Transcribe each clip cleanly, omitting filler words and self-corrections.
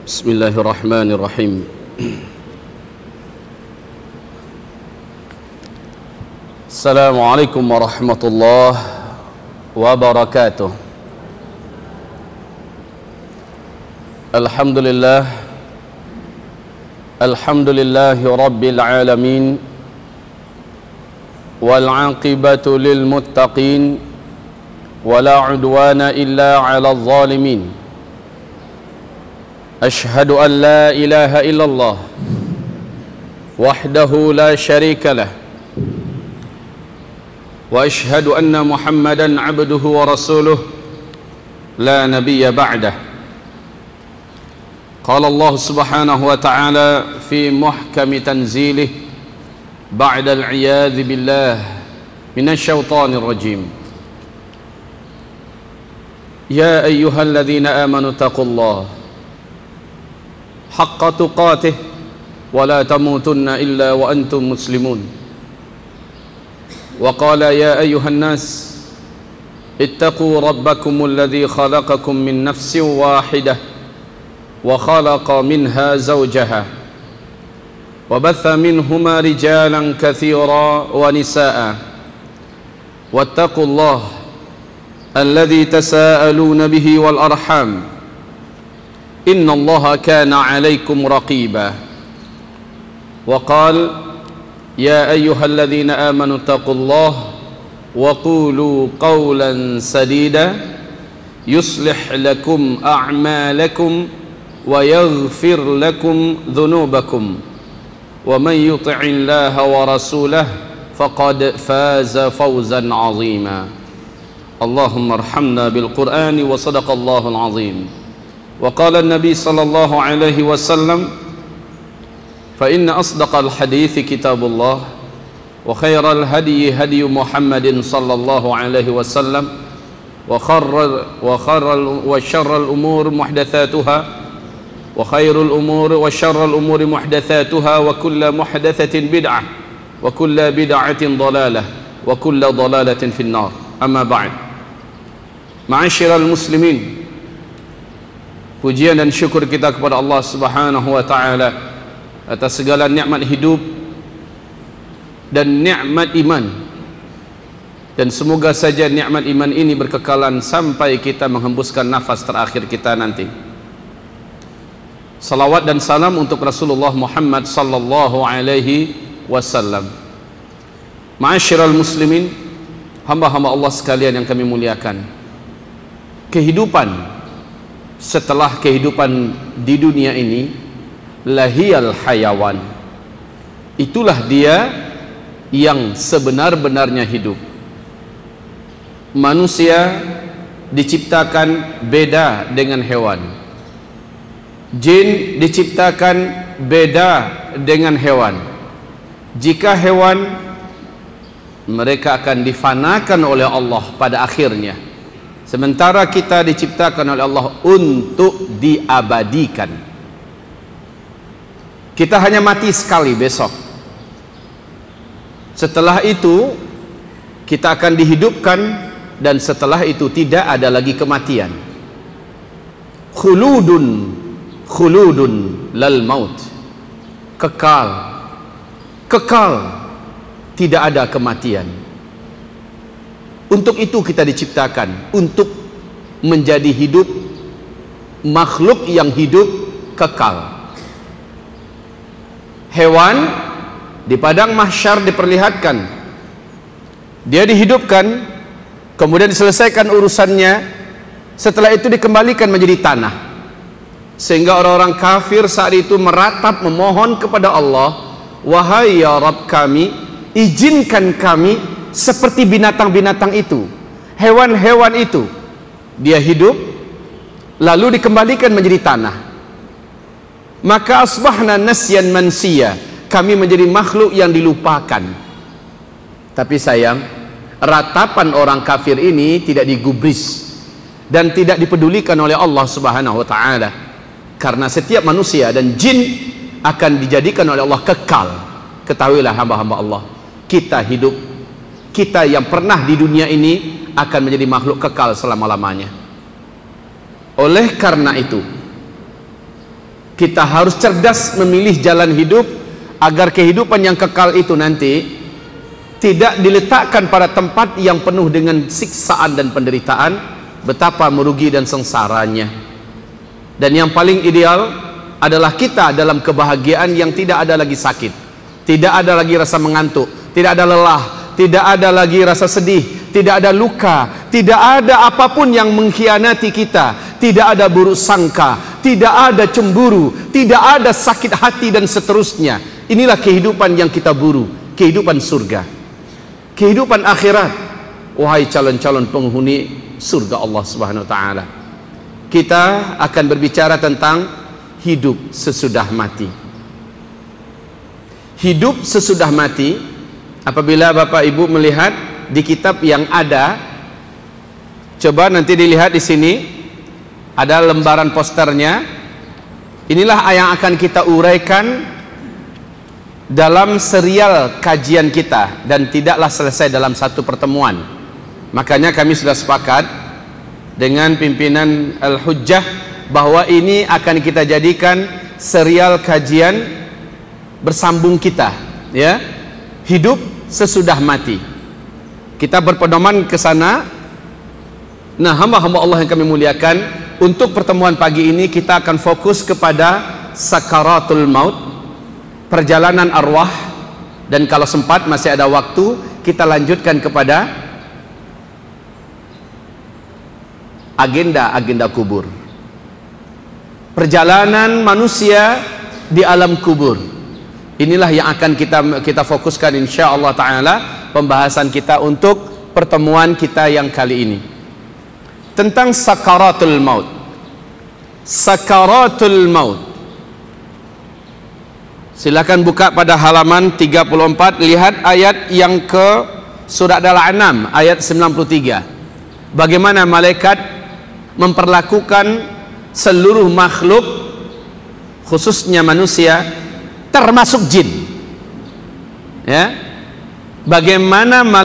Bismillahirrahmanirrahim. Assalamualaikum warahmatullahi wabarakatuh. Alhamdulillah, alhamdulillahi rabbil alamin, wal aqibatu lil muttaqin, wala udwana illa 'alal zalimin. Ashhadu an la ilaha illallah wahdahu la syarika lah, wa ashhadu anna Muhammadan 'abduhu wa rasuluh la nabiyya ba'dah. Qala Allah subhanahu wa ta'ala fi muhkami tanzilih ba'da al-'iyadhi billah minasy syaithanir rajim. Ya ayyuhalladzina amanu taqullaha haqqa tuqatih wa la tamutunna illa wa antum muslimun. Wa qala ya ayyuhan nas ittaqu rabbakumul ladzi khalaqakum min nafsin wahidah wa khalaqa minha zawjaha wa batha minhuma rijalan katsira wa nisaa wattaqullaha alladzi tasaaluna bihi wal arham inna allaha kana 'alaykum raqiba. Wa qala ya ayyuhalladzina amanu taqullaha wa qulu qawlan sadida yuslih lakum a'malakum wa yaghfir lakum dhunubakum wa man yuti'illaha wa rasulahu faqad faza fawzan 'azima. Allahumma arhamna bil Qur'ani wa sadaqallahu al-'azim. Wa qala an-nabi sallallahu alaihi wasallam fa inna asdaqal hadithi kitabullah wa khairal hadyi hadyu Muhammadin sallallahu alaihi wasallam wa syarral umur muhdatsatuha wa khairul umur wa syarral umuri muhdatsatuha wa kullu muhdatsatin bid'ah wa kullu bid'atin dhalalah wa kullu dhalalatin finnar. Amma ba'd. Ma'asyiral muslimin, pujian dan syukur kita kepada Allah Subhanahu wa taala atas segala nikmat hidup dan nikmat iman, dan semoga saja nikmat iman ini berkekalan sampai kita menghembuskan nafas terakhir kita nanti. Salawat dan salam untuk Rasulullah Muhammad sallallahu alaihi wasallam. Ma'asyiral muslimin, hamba-hamba Allah sekalian yang kami muliakan, kehidupan setelah kehidupan di dunia ini lahiyal hayawan, itulah dia yang sebenar-benarnya hidup. Manusia diciptakan beda dengan hewan, jin diciptakan beda dengan hewan. Jika hewan, mereka akan difanakan oleh Allah pada akhirnya, sementara kita diciptakan oleh Allah untuk diabadikan. Kita hanya mati sekali besok. Setelah itu kita akan dihidupkan, dan setelah itu tidak ada lagi kematian. Khuludun, khuludun lal maut. Kekal, kekal, tidak ada kematian. Untuk itu kita diciptakan, untuk menjadi hidup, makhluk yang hidup kekal. Hewan di padang mahsyar diperlihatkan, dia dihidupkan, kemudian diselesaikan urusannya, setelah itu dikembalikan menjadi tanah, sehingga orang-orang kafir saat itu meratap memohon kepada Allah, wahai ya Rabb kami, izinkan kami seperti binatang-binatang itu, hewan-hewan itu. Dia hidup lalu dikembalikan menjadi tanah. Maka asbahna nasyan mansiya, kami menjadi makhluk yang dilupakan. Tapi sayang, ratapan orang kafir ini tidak digubris dan tidak dipedulikan oleh Allah Subhanahu wa taala, karena setiap manusia dan jin akan dijadikan oleh Allah kekal. Ketahuilah hamba-hamba Allah, kita hidup, kita yang pernah di dunia ini akan menjadi makhluk kekal selama-lamanya. Oleh karena itu, Kita harus cerdas memilih jalan hidup agar kehidupan yang kekal itu nanti tidak diletakkan pada tempat yang penuh dengan siksaan dan penderitaan, betapa merugi dan sengsaranya. Dan yang paling ideal adalah kita dalam kebahagiaan yang tidak ada lagi sakit, tidak ada lagi rasa mengantuk, tidak ada lelah, tidak ada lagi rasa sedih, tidak ada luka, tidak ada apapun yang mengkhianati kita, tidak ada buruk sangka, tidak ada cemburu, tidak ada sakit hati dan seterusnya. Inilah kehidupan yang kita buru, kehidupan surga, kehidupan akhirat. Wahai calon-calon penghuni surga Allah Subhanahu wa taala, kita akan berbicara tentang hidup sesudah mati. Hidup sesudah mati, apabila Bapak Ibu melihat di kitab yang ada, coba nanti dilihat di sini ada lembaran posternya. Inilah yang akan kita uraikan dalam serial kajian kita, dan tidaklah selesai dalam satu pertemuan. Makanya kami sudah sepakat dengan pimpinan Al-Hujjah bahwa ini akan kita jadikan serial kajian bersambung kita, ya, hidup sesudah mati. Kita berpedoman ke sana. Nah, hamba-hamba Allah yang kami muliakan, untuk pertemuan pagi ini kita akan fokus kepada sakaratul maut, perjalanan arwah, dan kalau sempat masih ada waktu kita lanjutkan kepada agenda-agenda kubur, perjalanan manusia di alam kubur. Inilah yang akan kita fokuskan insyaallah taala pembahasan kita untuk pertemuan kita yang kali ini, tentang sakaratul maut. Sakaratul maut, silakan buka pada halaman 34, lihat ayat yang ke surat Al-An'am ayat 93. Bagaimana malaikat memperlakukan seluruh makhluk, khususnya manusia, termasuk jin, ya. Bagaimana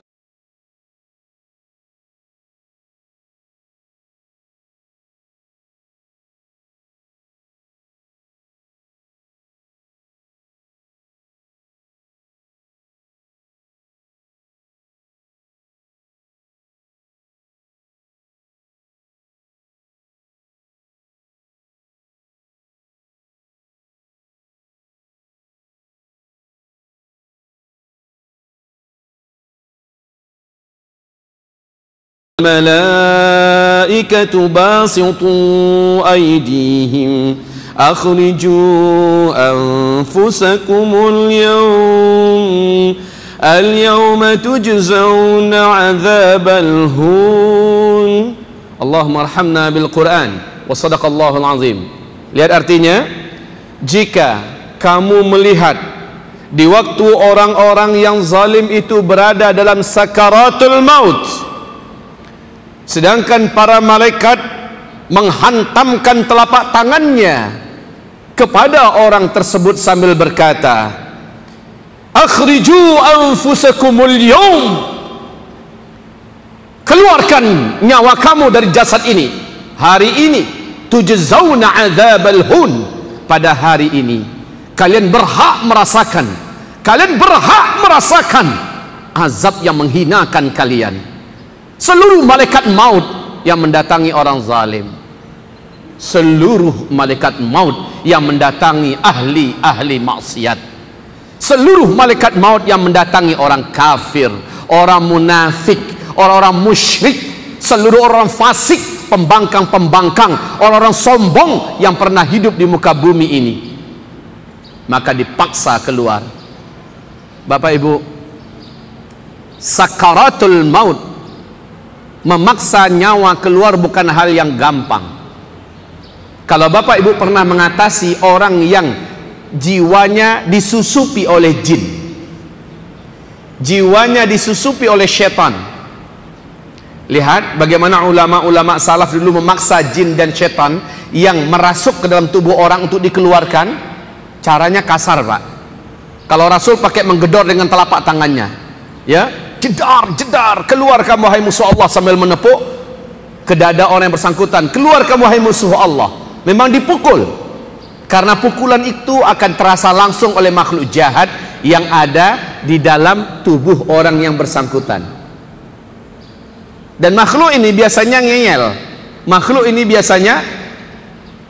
الملائكة باسطوا أيديهم أخرجوا أنفسكم اليوم تجزون عذاب الهون. اللهم ارحمنا بالقرآن وصدق الله العظيم. Lihat artinya, jika kamu melihat di waktu orang-orang yang zalim itu berada dalam sakaratul maut, sedangkan para malaikat menghantamkan telapak tangannya kepada orang tersebut sambil berkata, akhriju anfusakumul yawm, keluarkan nyawa kamu dari jasad ini hari ini, tujzauna adzabal hun, pada hari ini kalian berhak merasakan azab yang menghinakan kalian. Seluruh malaikat maut yang mendatangi orang zalim, seluruh malaikat maut yang mendatangi ahli maksiat, seluruh malaikat maut yang mendatangi orang kafir, orang munafik, orang-orang musyrik, seluruh orang fasik, pembangkang-pembangkang, orang-orang sombong yang pernah hidup di muka bumi ini, maka dipaksa keluar. Bapak Ibu, sakaratul maut, memaksa nyawa keluar bukan hal yang gampang. Kalau Bapak Ibu pernah mengatasi orang yang jiwanya disusupi oleh jin, jiwanya disusupi oleh setan, lihat bagaimana ulama-ulama salaf dulu memaksa jin dan setan yang merasuk ke dalam tubuh orang untuk dikeluarkan. Caranya kasar, Pak. Kalau Rasul pakai menggedor dengan telapak tangannya, ya, jedar, keluar kamu hai musuh Allah, sambil menepuk ke dada orang yang bersangkutan, keluar kamu hai musuh Allah. Memang dipukul. karena pukulan itu akan terasa langsung oleh makhluk jahat yang ada di dalam tubuh orang yang bersangkutan. Dan makhluk ini biasanya ngeyel, makhluk ini biasanya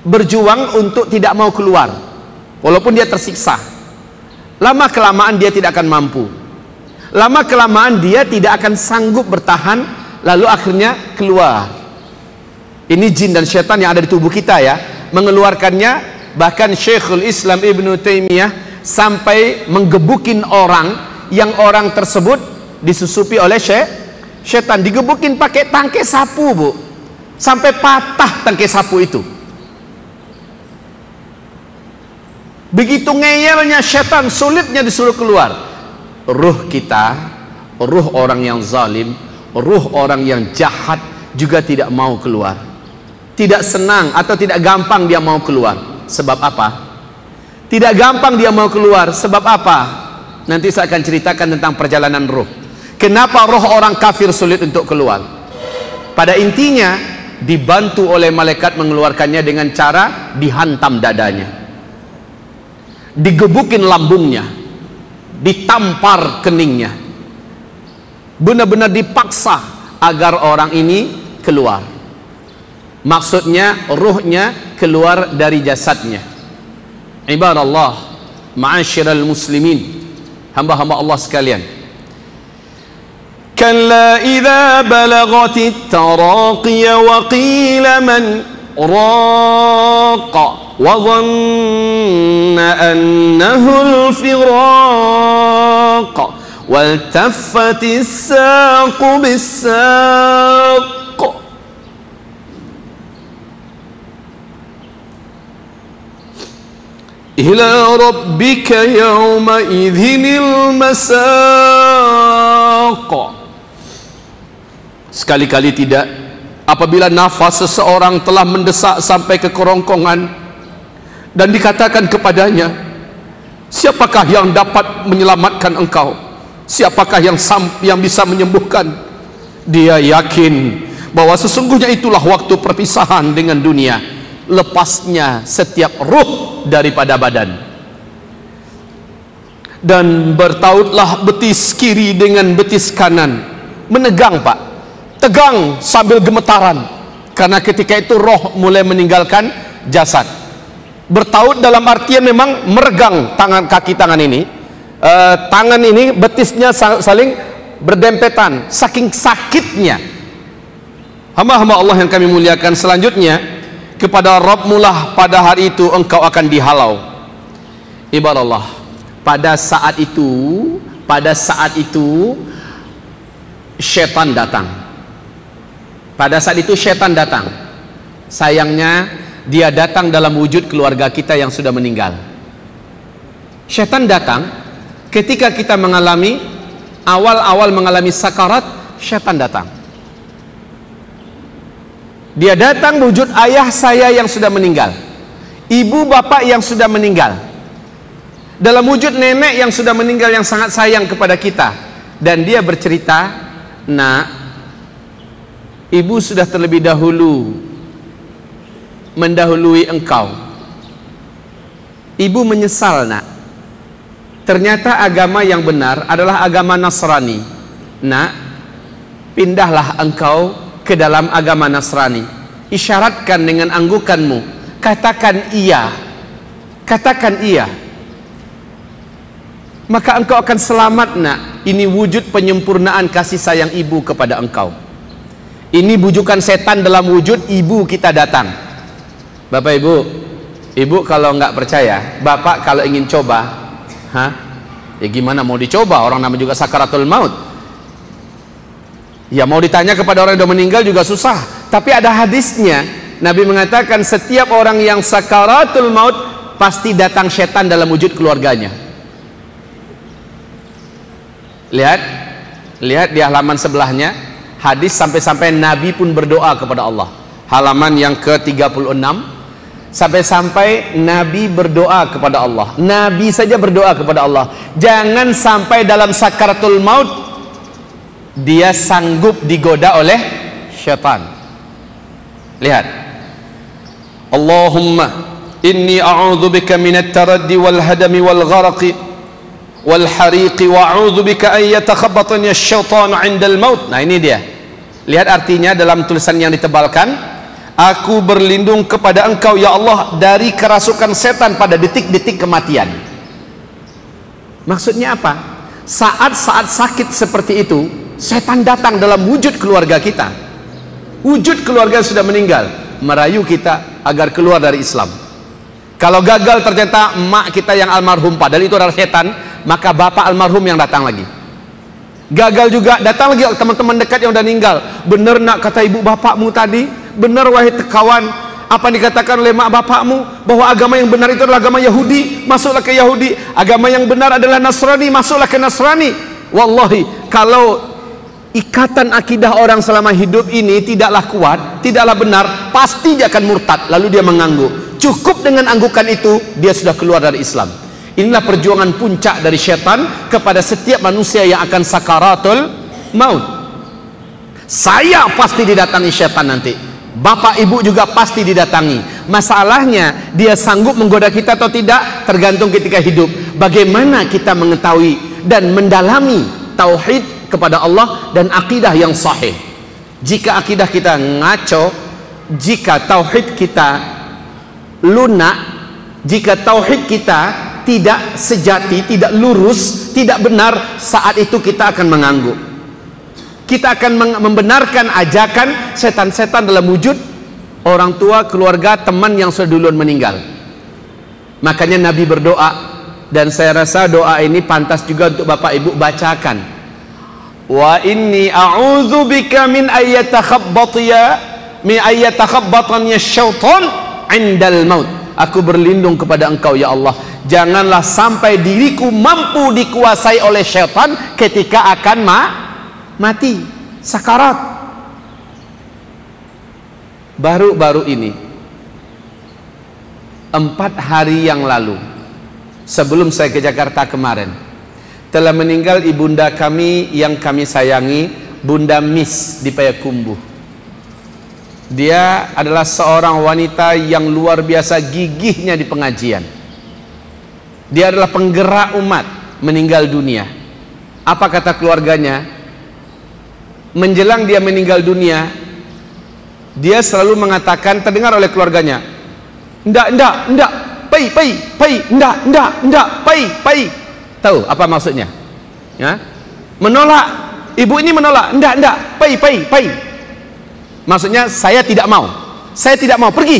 berjuang untuk tidak mau keluar walaupun dia tersiksa. Lama kelamaan dia tidak akan mampu, lama kelamaan dia tidak akan sanggup bertahan, lalu akhirnya keluar. Ini jin dan syaitan yang ada di tubuh kita ya, mengeluarkannya. Bahkan Syekhul Islam Ibnu Taimiyah sampai menggebukin orang yang orang tersebut disusupi oleh syaitan, digebukin pakai tangkai sapu, Bu, sampai patah tangkai sapu itu. Begitu ngeyelnya syaitan, sulitnya disuruh keluar. Ruh kita, ruh orang yang zalim, ruh orang yang jahat juga tidak mau keluar, tidak senang atau tidak gampang dia mau keluar. Sebab apa? Tidak gampang dia mau keluar. Sebab apa? Nanti saya akan ceritakan tentang perjalanan ruh. Kenapa roh orang kafir sulit untuk keluar? Pada intinya dibantu oleh malaikat mengeluarkannya dengan cara dihantam dadanya, digebukin lambungnya, ditampar keningnya, benar-benar dipaksa agar orang ini keluar. Maksudnya ruhnya keluar dari jasadnya. Ibadallah, ma'asyiral muslimin, hamba-hamba Allah sekalian. Kalla idza balagatit taraqiya wa qila man raqa wa dhanna annahu al-firaq waltaffatis saqu bis-saq ila rabbika yawma idhinil masaq. Sekali-kali tidak, apabila nafas seseorang telah mendesak sampai ke kerongkongan dan dikatakan kepadanya, siapakah yang dapat menyelamatkan engkau? Siapakah yang bisa menyembuhkan? Dia yakin bahwa sesungguhnya itulah waktu perpisahan dengan dunia, lepasnya setiap ruh daripada badan. Dan bertautlah betis kiri dengan betis kanan, menegang, Pak, tegang sambil gemetaran, karena ketika itu roh mulai meninggalkan jasad. Bertaut dalam artian memang meregang tangan, kaki tangan ini, tangan ini betisnya saling berdempetan, saking sakitnya. Hamba-hamba Allah yang kami muliakan, selanjutnya kepada Rabbmu lah pada hari itu engkau akan dihalau. Ibadallah, pada saat itu syaitan datang. Pada saat itu syaitan datang. Sayangnya dia datang dalam wujud keluarga kita yang sudah meninggal. Syaitan datang ketika kita mengalami awal-awal mengalami sakarat. Syaitan datang. Dia datang wujud ayah saya yang sudah meninggal, ibu bapak yang sudah meninggal, dalam wujud nenek yang sudah meninggal yang sangat sayang kepada kita. Dan dia bercerita, nak, ibu sudah terlebih dahulu mendahului engkau. Ibu menyesal, nak. Ternyata agama yang benar adalah agama Nasrani. Nak, pindahlah engkau ke dalam agama Nasrani. Isyaratkan dengan anggukanmu, katakan iya, katakan iya, maka engkau akan selamat, nak. Ini wujud penyempurnaan kasih sayang ibu kepada engkau. Ini bujukan setan dalam wujud ibu kita datang. Bapak ibu, ibu kalau nggak percaya, bapak kalau ingin coba, ya gimana mau dicoba, orang namanya juga sakaratul maut. Ya mau ditanya kepada orang yang sudah meninggal juga susah. Tapi ada hadisnya, Nabi mengatakan setiap orang yang sakaratul maut pasti datang setan dalam wujud keluarganya. Lihat di halaman sebelahnya, hadis sampai-sampai Nabi pun berdoa kepada Allah. Halaman yang ke-36, sampai-sampai Nabi berdoa kepada Allah. Nabi saja berdoa kepada Allah, jangan sampai dalam sakaratul maut dia sanggup digoda oleh syaitan. Lihat, Allahumma inni a'udzubika minat taraddi wal hadami wal gharaqi wal hariqi wa a'udzubika an yatakhabbatani asy-syaitanu 'indal maut. Nah, ini dia. Lihat artinya dalam tulisan yang ditebalkan. Aku berlindung kepada Engkau ya Allah dari kerasukan setan pada detik-detik kematian. Maksudnya apa? Saat-saat sakit seperti itu, setan datang dalam wujud keluarga kita. Wujud keluarga sudah meninggal, merayu kita agar keluar dari Islam. Kalau gagal ternyata emak kita yang almarhum, padahal itu adalah setan, maka bapak almarhum yang datang lagi. Gagal juga, datang lagi teman-teman dekat yang udah meninggal. Benar nak kata ibu bapakmu tadi? Benar wahai kawan, apa yang dikatakan oleh mak bapakmu, bahwa agama yang benar itu adalah agama Yahudi, masuklah ke Yahudi. Agama yang benar adalah Nasrani, masuklah ke Nasrani. Wallahi, kalau ikatan akidah orang selama hidup ini tidaklah kuat, tidaklah benar, pasti dia akan murtad, lalu dia mengangguk. Cukup dengan anggukan itu, dia sudah keluar dari Islam. Inilah perjuangan puncak dari syaitan kepada setiap manusia yang akan sakaratul maut. Saya pasti didatangi syaitan nanti, bapak ibu juga pasti didatangi. Masalahnya dia sanggup menggoda kita atau tidak tergantung ketika hidup. Bagaimana kita mengetahui dan mendalami tauhid kepada Allah dan akidah yang sahih. Jika akidah kita ngaco, jika tauhid kita lunak, jika tauhid kita tidak sejati, tidak lurus, tidak benar, saat itu kita akan mengangguk. Kita akan membenarkan ajakan setan-setan dalam wujud orang tua, keluarga, teman yang sudah duluan meninggal. Makanya Nabi berdoa, dan saya rasa doa ini pantas juga untuk bapak ibu bacakan. Wa inni a'udzubika min ayyatakhabbatani syaitan 'indal maut. Aku berlindung kepada Engkau ya Allah, janganlah sampai diriku mampu dikuasai oleh syaitan ketika akan mati, sakarat. Baru-baru ini, 4 hari yang lalu, sebelum saya ke Jakarta kemarin, telah meninggal ibunda kami yang kami sayangi, Bunda Miss di Payakumbuh. Dia adalah seorang wanita yang luar biasa gigihnya di pengajian. Dia adalah penggerak umat, meninggal dunia. Apa kata keluarganya? Menjelang dia meninggal dunia, dia selalu mengatakan, terdengar oleh keluarganya, enggak, pai. Tahu apa maksudnya? Ya? Menolak. Ibu ini menolak, enggak, pai. Maksudnya saya tidak mau, pergi.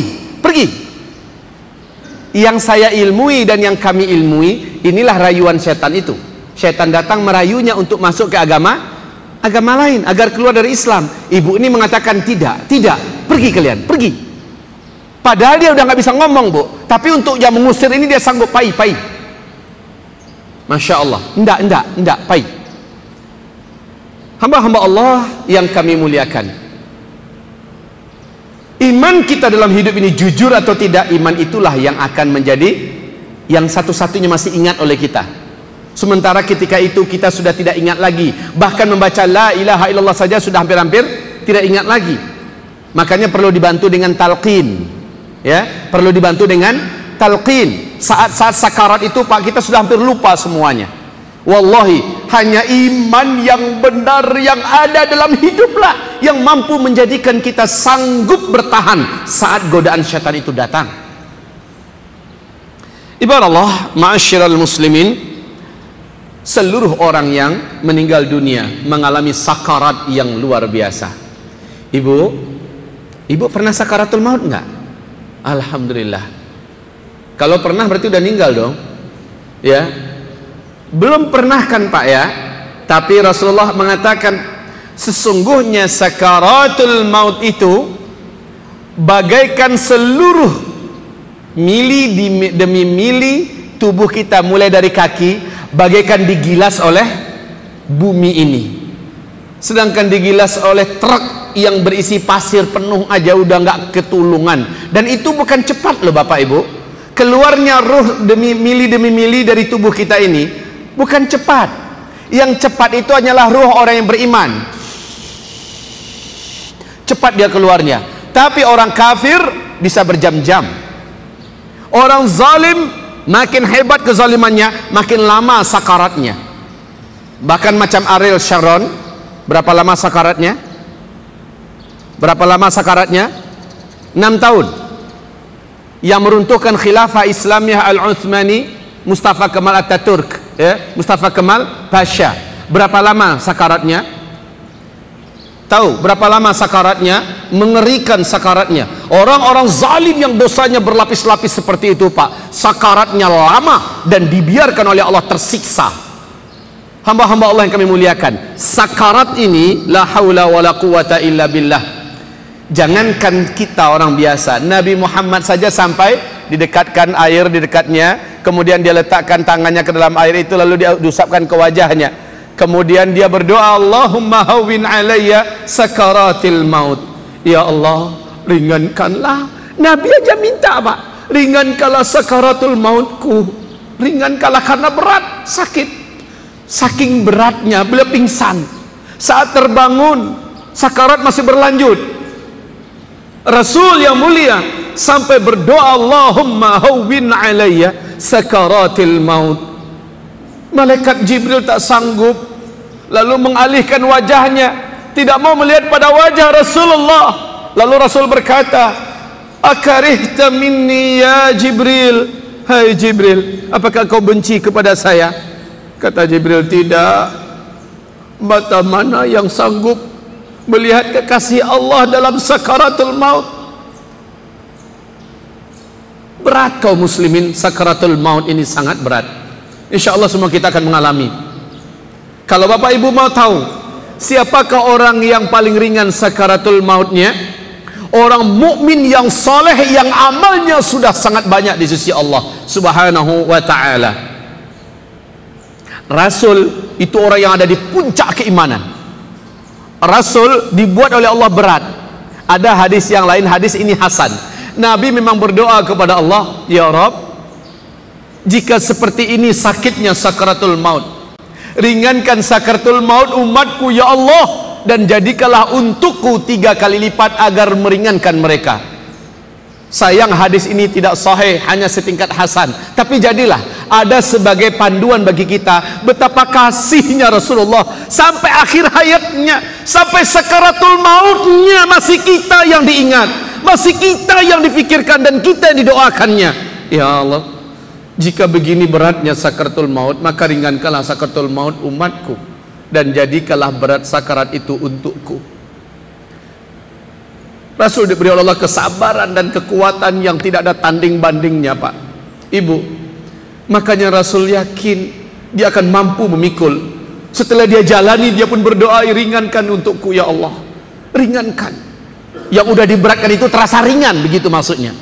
Yang saya ilmui dan yang kami ilmui, inilah rayuan setan itu. Setan datang merayunya untuk masuk ke agama lain agar keluar dari Islam. Ibu ini mengatakan tidak, pergi kalian, pergi. Padahal dia udah nggak bisa ngomong, Bu, tapi untuk yang mengusir ini dia sanggup pai. Masya Allah, enggak, pai. Hamba-hamba Allah yang kami muliakan, iman kita dalam hidup ini jujur atau tidak, iman itulah yang akan menjadi yang satu-satunya masih ingat oleh kita. Sementara ketika itu kita sudah tidak ingat lagi, bahkan membaca la ilaha illallah saja sudah hampir-hampir tidak ingat lagi. Makanya perlu dibantu dengan talqin, ya, perlu dibantu dengan talqin. Saat-saat sakarat itu Pak, kita sudah hampir lupa semuanya. Wallahi, hanya iman yang benar yang ada dalam hiduplah yang mampu menjadikan kita sanggup bertahan saat godaan syaitan itu datang. Ibarat Allah, ma'asyiral muslimin, seluruh orang yang meninggal dunia mengalami sakarat yang luar biasa. Ibu pernah sakaratul maut enggak? Alhamdulillah. Kalau pernah berarti udah meninggal dong. Ya. Belum pernah kan Pak ya? Tapi Rasulullah mengatakan sesungguhnya sakaratul maut itu bagaikan seluruh mili demi mili tubuh kita mulai dari kaki bagaikan digilas oleh bumi ini. Sedangkan digilas oleh truk yang berisi pasir penuh aja udah nggak ketulungan. Dan itu bukan cepat loh Bapak Ibu. Keluarnya ruh demi mili dari tubuh kita ini bukan cepat. Yang cepat itu hanyalah ruh orang yang beriman. Cepat dia keluarnya. Tapi orang kafir bisa berjam-jam. Orang zalim makin hebat kezalimannya, makin lama sakaratnya. Bahkan macam Ariel Sharon, berapa lama sakaratnya? Berapa lama sakaratnya? 6 tahun. Yang meruntuhkan khilafah Islamiyah Al-Uthmani, Mustafa Kemal Ataturk, ya, Mustafa Kemal Pasha. Berapa lama sakaratnya? Tahu berapa lama sakaratnya? Mengerikan sakaratnya. Orang-orang zalim yang dosanya berlapis-lapis seperti itu, Pak, sakaratnya lama dan dibiarkan oleh Allah tersiksa. Hamba-hamba Allah yang kami muliakan, sakarat ini la haula wala quwata illa billah. Jangankan kita orang biasa, Nabi Muhammad saja sampai didekatkan air di dekatnya, kemudian dia letakkan tangannya ke dalam air itu, lalu dia diusapkan ke wajahnya, kemudian dia berdoa, Allahumma hawwin alayya sakaratil maut. Ya Allah, ringankanlah. Nabi aja minta, Pak, ringankanlah sakaratul mautku, ringankanlah karena berat, sakit. Saking beratnya beliau pingsan. Saat terbangun, sakarat masih berlanjut. Rasul yang mulia sampai berdoa, Allahumma hawwin alayya sakaratil maut. Malaikat Jibril tak sanggup, lalu mengalihkan wajahnya, tidak mau melihat pada wajah Rasulullah. Lalu Rasul berkata, akarihta minni ya Jibril. Hai Jibril, apakah kau benci kepada saya? Kata Jibril, tidak. Mata mana yang sanggup melihat kekasih Allah dalam sakaratul maut? Berat kaum muslimin, sakaratul maut ini sangat berat. Insya Allah semua kita akan mengalami. Kalau Bapak Ibu mau tahu siapakah orang yang paling ringan sakaratul mautnya? Orang mukmin yang soleh, yang amalnya sudah sangat banyak di sisi Allah Subhanahu wa ta'ala. Rasul itu orang yang ada di puncak keimanan. Rasul dibuat oleh Allah berat. Ada hadis yang lain, hadis ini hasan. Nabi memang berdoa kepada Allah, ya Rabb, jika seperti ini sakitnya sakaratul maut, ringankan sakaratul maut umatku ya Allah, dan jadikanlah untukku 3 kali lipat agar meringankan mereka. Sayang hadis ini tidak sahih, hanya setingkat hasan. Tapi jadilah ada sebagai panduan bagi kita betapa kasihnya Rasulullah sampai akhir hayatnya, sampai sakaratul mautnya masih kita yang diingat, masih kita yang difikirkan dan kita yang didoakannya. Ya Allah, jika begini beratnya sakaratul maut, maka ringankanlah sakaratul maut umatku dan jadikanlah berat sakarat itu untukku. Rasul diberi oleh Allah kesabaran dan kekuatan yang tidak ada tanding bandingnya, Pak Ibu. Makanya Rasul yakin dia akan mampu memikul. Setelah dia jalani, dia pun berdoa, ringankan untukku ya Allah, ringankan. Yang udah diberatkan itu terasa ringan, begitu maksudnya.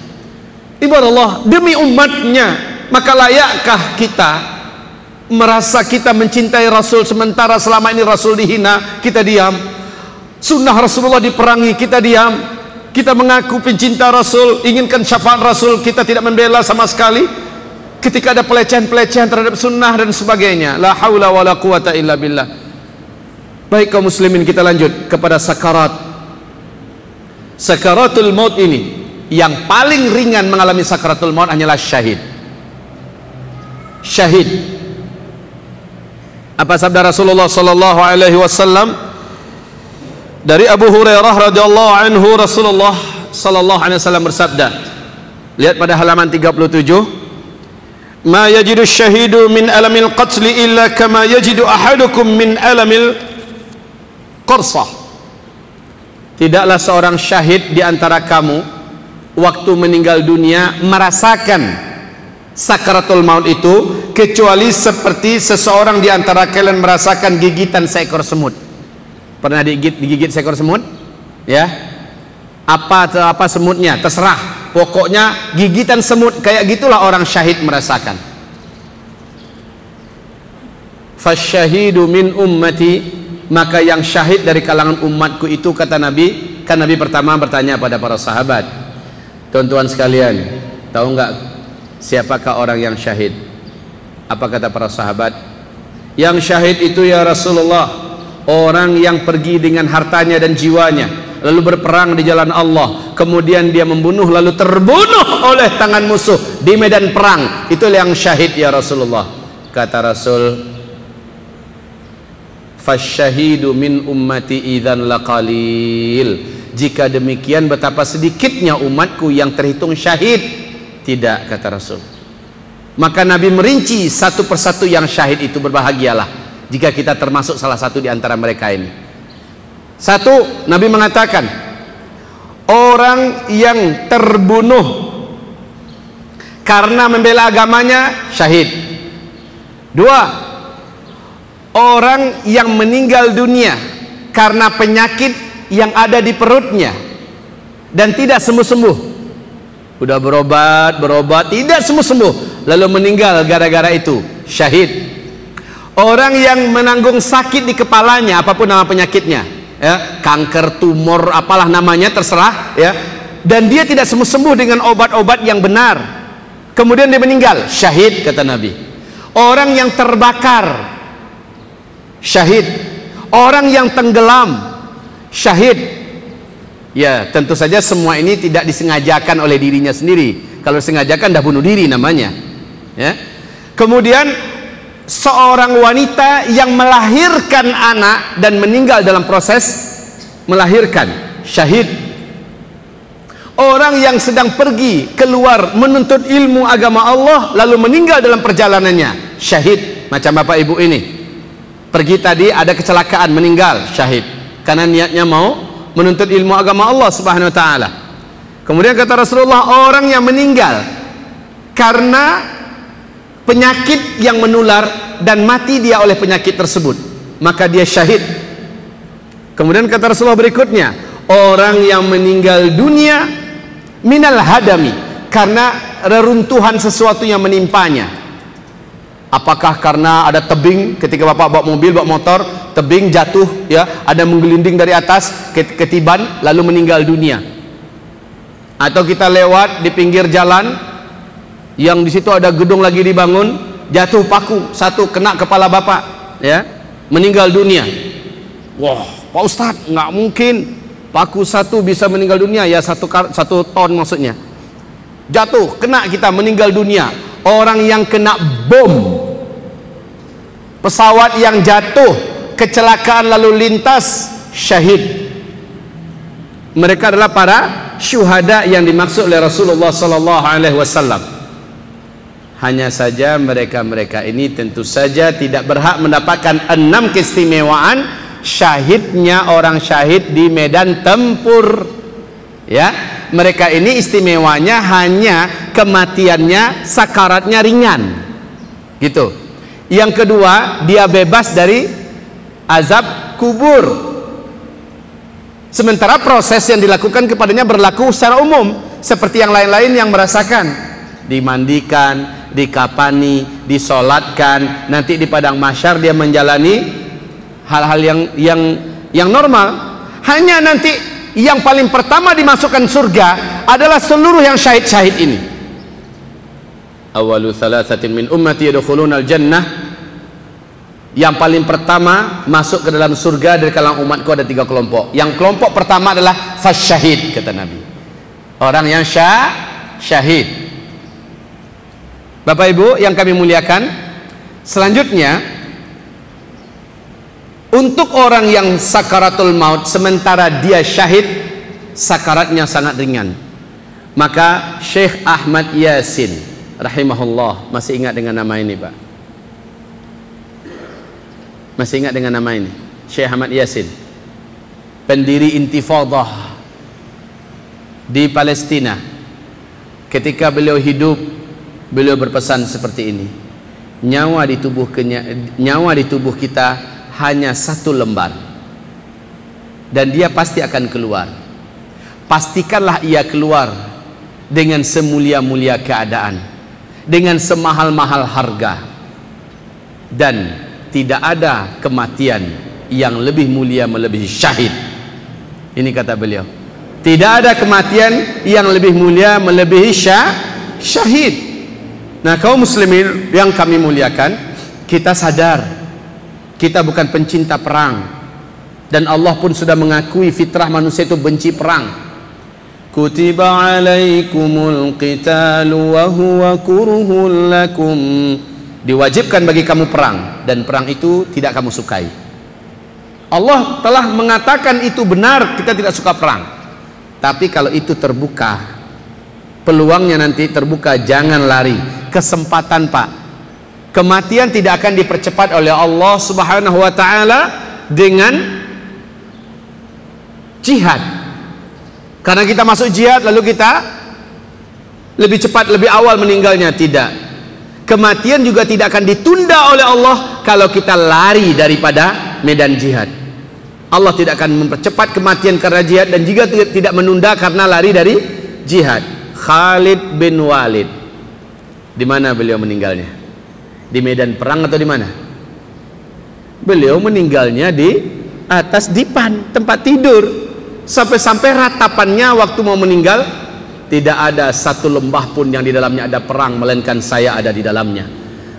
Ibu Allah, demi umatnya, maka layakkah kita merasa kita mencintai Rasul sementara selama ini Rasul dihina, kita diam. Sunnah Rasulullah diperangi, kita diam. Kita mengaku pencinta Rasul, inginkan syafaat Rasul, kita tidak membela sama sekali. Ketika ada pelecehan-pelecehan terhadap sunnah dan sebagainya, la haula wala quwata illa billah. Baik kaum muslimin, kita lanjut kepada sakarat. Sakaratul maut ini, yang paling ringan mengalami sakaratul maut hanyalah syahid. Syahid. Apa sabda Rasulullah sallallahu alaihi wasallam? Dari Abu Hurairah radhiyallahu anhu, Rasulullah sallallahu alaihi wasallam bersabda, lihat pada halaman 37, ma yajidu syahidu min alamil qatl illa kama yajidu ahadukum min alamil qarsah. Tidaklah seorang syahid di antara kamu waktu meninggal dunia merasakan sakaratul maut itu kecuali seperti seseorang di antara kalian merasakan gigitan seekor semut. Pernah digigit seekor semut? Ya. Apa semutnya? Terserah. Pokoknya gigitan semut, kayak gitulah orang syahid merasakan. Fasyahidu min ummati, maka yang syahid dari kalangan umatku itu, kata Nabi. Kan Nabi pertama bertanya pada para sahabat, tuan-tuan sekalian, tahu nggak siapakah orang yang syahid? Apa kata para sahabat? Yang syahid itu ya Rasulullah, orang yang pergi dengan hartanya dan jiwanya lalu berperang di jalan Allah, kemudian dia membunuh lalu terbunuh oleh tangan musuh di medan perang, itu yang syahid ya Rasulullah. Kata Rasul, fasyahidu min ummati idzan laqalil. Jika demikian betapa sedikitnya umatku yang terhitung syahid. Tidak, kata Rasul. Maka Nabi merinci satu persatu yang syahid itu. Berbahagialah jika kita termasuk salah satu di antara mereka ini. Satu, Nabi mengatakan orang yang terbunuh karena membela agamanya syahid. Dua, orang yang meninggal dunia karena penyakit yang ada di perutnya dan tidak sembuh-sembuh. Udah berobat tidak sembuh-sembuh, lalu meninggal gara-gara itu, syahid. Orang yang menanggung sakit di kepalanya, apapun nama penyakitnya, ya, kanker, tumor, apalah namanya, terserah, ya, dan dia tidak sembuh-sembuh dengan obat-obat yang benar, kemudian dia meninggal, syahid, kata Nabi. Orang yang terbakar, syahid. Orang yang tenggelam, syahid. Ya, tentu saja semua ini tidak disengajakan oleh dirinya sendiri. Kalau disengajakan dah bunuh diri namanya, ya. Kemudian seorang wanita yang melahirkan anak dan meninggal dalam proses melahirkan, syahid. Orang yang sedang pergi keluar menuntut ilmu agama Allah lalu meninggal dalam perjalanannya, syahid. Macam bapak ibu ini pergi tadi, ada kecelakaan, meninggal, syahid, karena niatnya mau menuntut ilmu agama Allah Subhanahu wa taala. Kemudian kata Rasulullah, orang yang meninggal karena penyakit yang menular dan mati dia oleh penyakit tersebut, maka dia syahid. Kemudian kata Rasulullah berikutnya, orang yang meninggal dunia minal hadami, karena reruntuhan sesuatu yang menimpanya. Apakah karena ada tebing ketika bapak bawa mobil, bawa motor, tebing jatuh, ya, ada menggelinding dari atas, ketiban lalu meninggal dunia. Atau kita lewat di pinggir jalan yang di situ ada gedung lagi dibangun, jatuh paku satu kena kepala bapak, ya, meninggal dunia. Wah, Pak Ustadz, nggak mungkin paku satu bisa meninggal dunia, ya, satu ton maksudnya. Jatuh kena kita meninggal dunia. Orang yang kena bom, pesawat yang jatuh, kecelakaan lalu lintas, syahid. Mereka adalah para syuhada yang dimaksud oleh Rasulullah sallallahu alaihi wasallam. Hanya saja mereka-mereka ini tentu saja tidak berhak mendapatkan 6 keistimewaan syahidnya orang syahid di medan tempur, ya. Mereka ini istimewanya hanya kematiannya, sakaratnya ringan, gitu. Yang kedua, dia bebas dari azab kubur. Sementara proses yang dilakukan kepadanya berlaku secara umum, seperti yang lain-lain yang merasakan, dimandikan, dikapani, disolatkan, nanti di padang mahsyar dia menjalani hal-hal yang normal. Hanya nanti yang paling pertama dimasukkan surga adalah seluruh yang syahid-syahid ini. Awalu thalathatin min ummati yadkhuluna al-jannah. Yang paling pertama masuk ke dalam surga dari kalangan umatku ada 3 kelompok. Yang kelompok pertama adalah fasyahid, kata Nabi. Orang yang syahid. Bapak Ibu yang kami muliakan, selanjutnya untuk orang yang sakaratul maut sementara dia syahid, sakaratnya sangat ringan, maka Syekh Ahmad Yasin rahimahullah, masih ingat dengan nama ini Pak? Masih ingat dengan nama ini? Syekh Ahmad Yasin, pendiri intifadah di Palestina. Ketika beliau hidup, beliau berpesan seperti ini: nyawa di tubuh kita hanya 1 lembar dan dia pasti akan keluar. Pastikanlah ia keluar dengan semulia-mulia keadaan, dengan semahal-mahal harga, dan tidak ada kematian yang lebih mulia melebihi syahid. Ini kata beliau, tidak ada kematian yang lebih mulia melebihi syahid. Nah, kaum muslimin yang kami muliakan, kita sadar kita bukan pencinta perang, Dan Allah pun sudah mengakui fitrah manusia itu benci perang. Kutiba alaikumul qitalu wa huwa kurhul lakum. Diwajibkan bagi kamu perang, dan perang itu tidak kamu sukai. Allah telah mengatakan itu benar, kita tidak suka perang. Tapi kalau itu terbuka, peluangnya nanti terbuka, jangan lari. Kesempatan, Pak. Kematian tidak akan dipercepat oleh Allah Subhanahu wa taala dengan jihad. Karena kita masuk jihad lalu kita lebih cepat, lebih awal meninggalnya. Tidak. Kematian juga tidak akan ditunda oleh Allah kalau kita lari daripada medan jihad. Allah tidak akan mempercepat kematian karena jihad, dan juga tidak menunda karena lari dari jihad. Khalid bin Walid, di mana beliau meninggalnya? Di medan perang atau di mana? Beliau meninggalnya di atas dipan, tempat tidur. Sampai-sampai ratapannya waktu mau meninggal, tidak ada satu lembah pun yang di dalamnya ada perang, melainkan saya ada di dalamnya.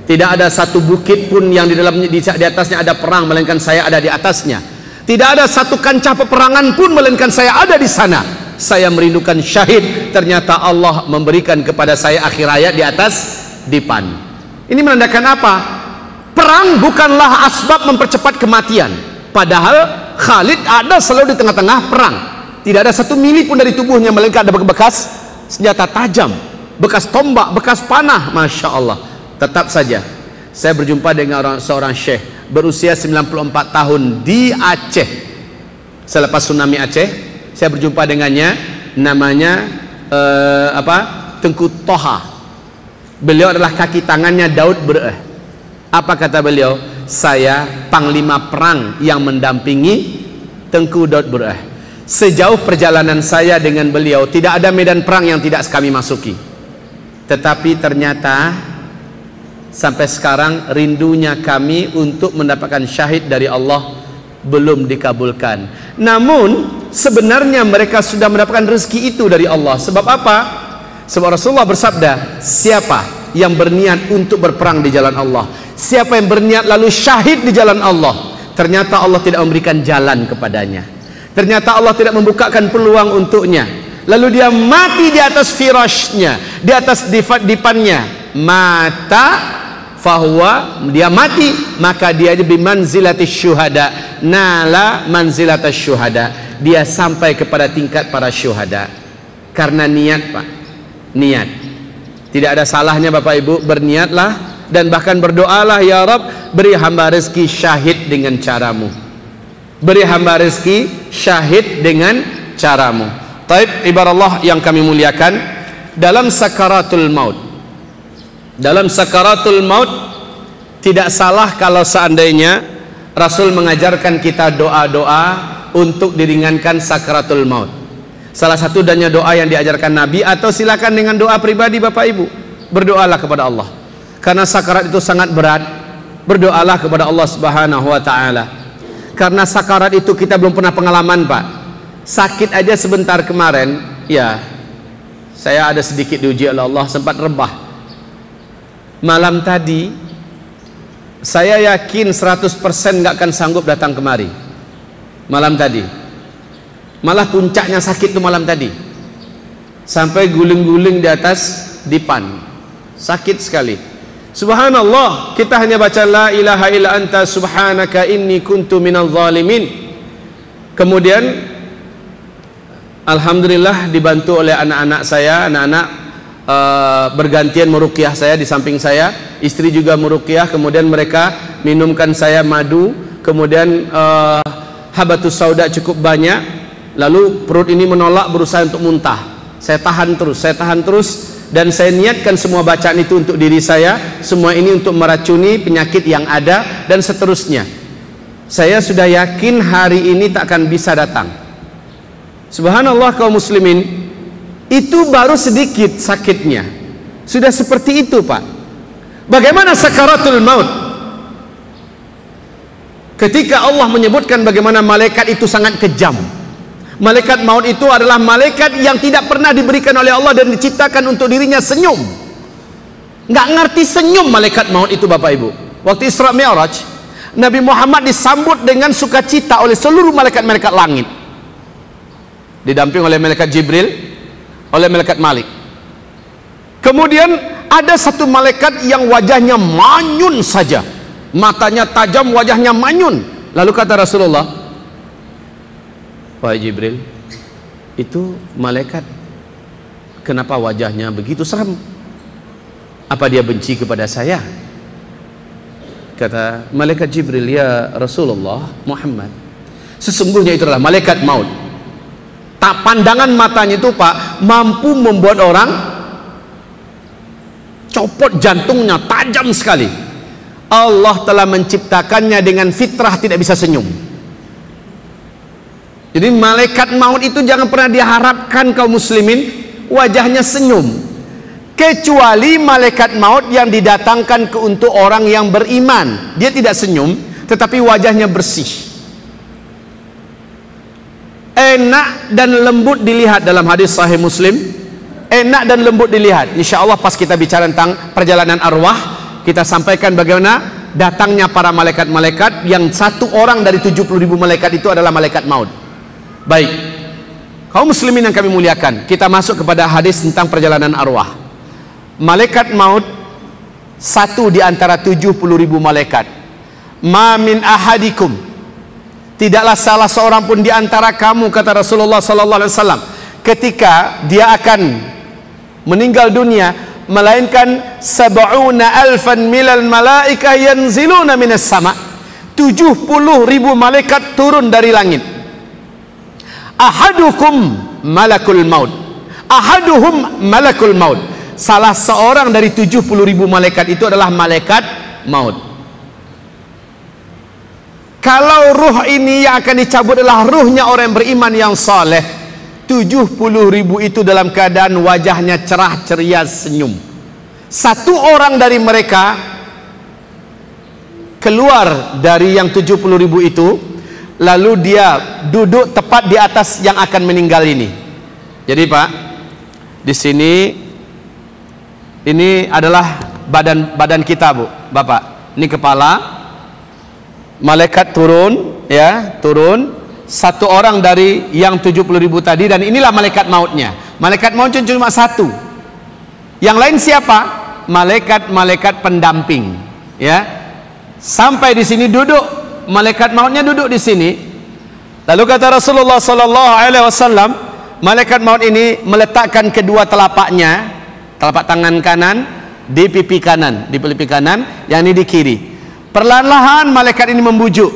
Tidak ada satu bukit pun yang di dalamnya, di atasnya ada perang, melainkan saya ada di atasnya. Tidak ada satu kancah peperangan pun, melainkan saya ada di sana. Saya merindukan syahid, ternyata Allah memberikan kepada saya akhir hayat di atas dipan. Ini menandakan apa? Perang bukanlah asbab mempercepat kematian. Padahal Khalid ada selalu di tengah-tengah perang. Tidak ada satu mili pun dari tubuhnya melainkan ada bekas senjata tajam, bekas tombak, bekas panah. Masya Allah. Tetap saja saya berjumpa dengan seorang syekh berusia 94 tahun di Aceh. Selepas tsunami Aceh, saya berjumpa dengannya. Namanya Tengku Toha. Beliau adalah kaki tangannya Daud Bereh. Apa kata beliau? Saya panglima perang yang mendampingi Tengku Daud Bereh. Sejauh perjalanan saya dengan beliau, tidak ada medan perang yang tidak kami masuki. Tetapi ternyata sampai sekarang rindunya kami untuk mendapatkan syahid dari Allah belum dikabulkan. Namun sebenarnya mereka sudah mendapatkan rezeki itu dari Allah. Sebab apa? Sebab Rasulullah bersabda, siapa yang berniat untuk berperang di jalan Allah, siapa yang berniat lalu syahid di jalan Allah, ternyata Allah tidak memberikan jalan kepadanya, ternyata Allah tidak membukakan peluang untuknya, lalu dia mati di atas firashnya, di atas dipannya, mata fahuwa, dia mati, maka dia bimanzilati syuhada, nala manzilatas syuhada, dia sampai kepada tingkat para syuhada. Karena niat, Pak, niat. Tidak ada salahnya Bapak Ibu berniatlah dan bahkan berdoalah, ya Rabb, beri hamba rezeki syahid dengan caramu, beri hamba rezeki syahid dengan caramu. Taib ibarallah yang kami muliakan, dalam sakaratul maut, dalam sakaratul maut tidak salah kalau seandainya Rasul mengajarkan kita doa-doa untuk diringankan sakaratul maut. Salah satu dannya doa yang diajarkan Nabi, atau silakan dengan doa pribadi Bapak Ibu, berdoalah kepada Allah. Karena sakarat itu sangat berat, berdoalah kepada Allah Subhanahu wa taala. Karena sakarat itu kita belum pernah pengalaman, Pak. Sakit aja sebentar kemarin, ya, saya ada sedikit diuji oleh Allah, sempat rebah. Malam tadi saya yakin 100% nggak akan sanggup datang kemari. Malam tadi malah puncaknya sakit tuh malam tadi, sampai guling-guling di atas dipan, sakit sekali. Subhanallah, kita hanya baca la ilaha illa anta subhanaka inni kuntu minal zalimin. Kemudian alhamdulillah dibantu oleh anak-anak saya, anak-anak bergantian meruqyah saya di samping saya, istri juga meruqyah. Kemudian mereka minumkan saya madu, kemudian habatus sauda cukup banyak. Lalu perut ini menolak, berusaha untuk muntah. Saya tahan terus, dan saya niatkan semua bacaan itu untuk diri saya, semua ini untuk meracuni penyakit yang ada, dan seterusnya. Saya sudah yakin hari ini tak akan bisa datang. Subhanallah kaum muslimin, itu baru sedikit sakitnya, sudah seperti itu, Pak. Bagaimana sakaratul maut? Ketika Allah menyebutkan bagaimana malaikat itu sangat kejam. Malaikat maut itu adalah malaikat yang tidak pernah diberikan oleh Allah dan diciptakan untuk dirinya senyum. Nggak ngerti senyum malaikat maut itu, Bapak Ibu. Waktu Isra Mi'raj, Nabi Muhammad disambut dengan sukacita oleh seluruh malaikat-malaikat langit, didamping oleh malaikat Jibril, oleh malaikat Malik. Kemudian ada satu malaikat yang wajahnya manyun saja, matanya tajam, wajahnya manyun. Lalu kata Rasulullah, wahai Jibril, itu malaikat kenapa wajahnya begitu seram? Apa dia benci kepada saya? Kata malaikat Jibril, ya Rasulullah Muhammad, sesungguhnya itu adalah malaikat maut. Tak, pandangan matanya itu Pak mampu membuat orang copot jantungnya, tajam sekali. Allah telah menciptakannya dengan fitrah tidak bisa senyum. Jadi malaikat maut itu jangan pernah diharapkan kaum muslimin wajahnya senyum, kecuali malaikat maut yang didatangkan untuk orang yang beriman. Dia tidak senyum, tetapi wajahnya bersih, enak dan lembut dilihat. Dalam hadis sahih Muslim, enak dan lembut dilihat. Insya Allah pas kita bicara tentang perjalanan arwah, kita sampaikan bagaimana datangnya para malaikat-malaikat, yang satu orang dari 70.000 malaikat itu adalah malaikat maut. Baik, kaum muslimin yang kami muliakan, kita masuk kepada hadis tentang perjalanan arwah. Malaikat maut satu di antara 70.000 malaikat. Ma min ahadikum, tidaklah salah seorang pun di antara kamu, kata Rasulullah sallallahu alaihi wasallam, ketika dia akan meninggal dunia, melainkan 70,000 milal malaikah yanziluna minas sama, 70.000 malaikat turun dari langit. Ahadukum malakul maut, ahaduhum malakul maut, salah seorang dari 70.000 malaikat itu adalah malaikat maut. Kalau ruh ini yang akan dicabut adalah ruhnya orang yang beriman yang saleh, 70.000 itu dalam keadaan wajahnya cerah ceria senyum. Satu orang dari mereka keluar dari yang 70.000 itu, lalu dia duduk tepat di atas yang akan meninggal ini. Jadi Pak, di sini ini adalah badan kita Bu, Bapak. Ini kepala, malaikat turun, ya, turun. Satu orang dari yang 70.000 tadi, dan inilah malaikat mautnya. Malaikat maut cuma satu. Yang lain siapa? Malaikat-malaikat pendamping, ya. Sampai di sini duduk, malaikat mautnya duduk di sini. Lalu kata Rasulullah sallallahu alaihi wasallam, malaikat maut ini meletakkan kedua telapaknya, telapak tangan kanan di pipi kanan, di pipi kanan, yang ini di kiri. Perlahan-lahan malaikat ini membujuk.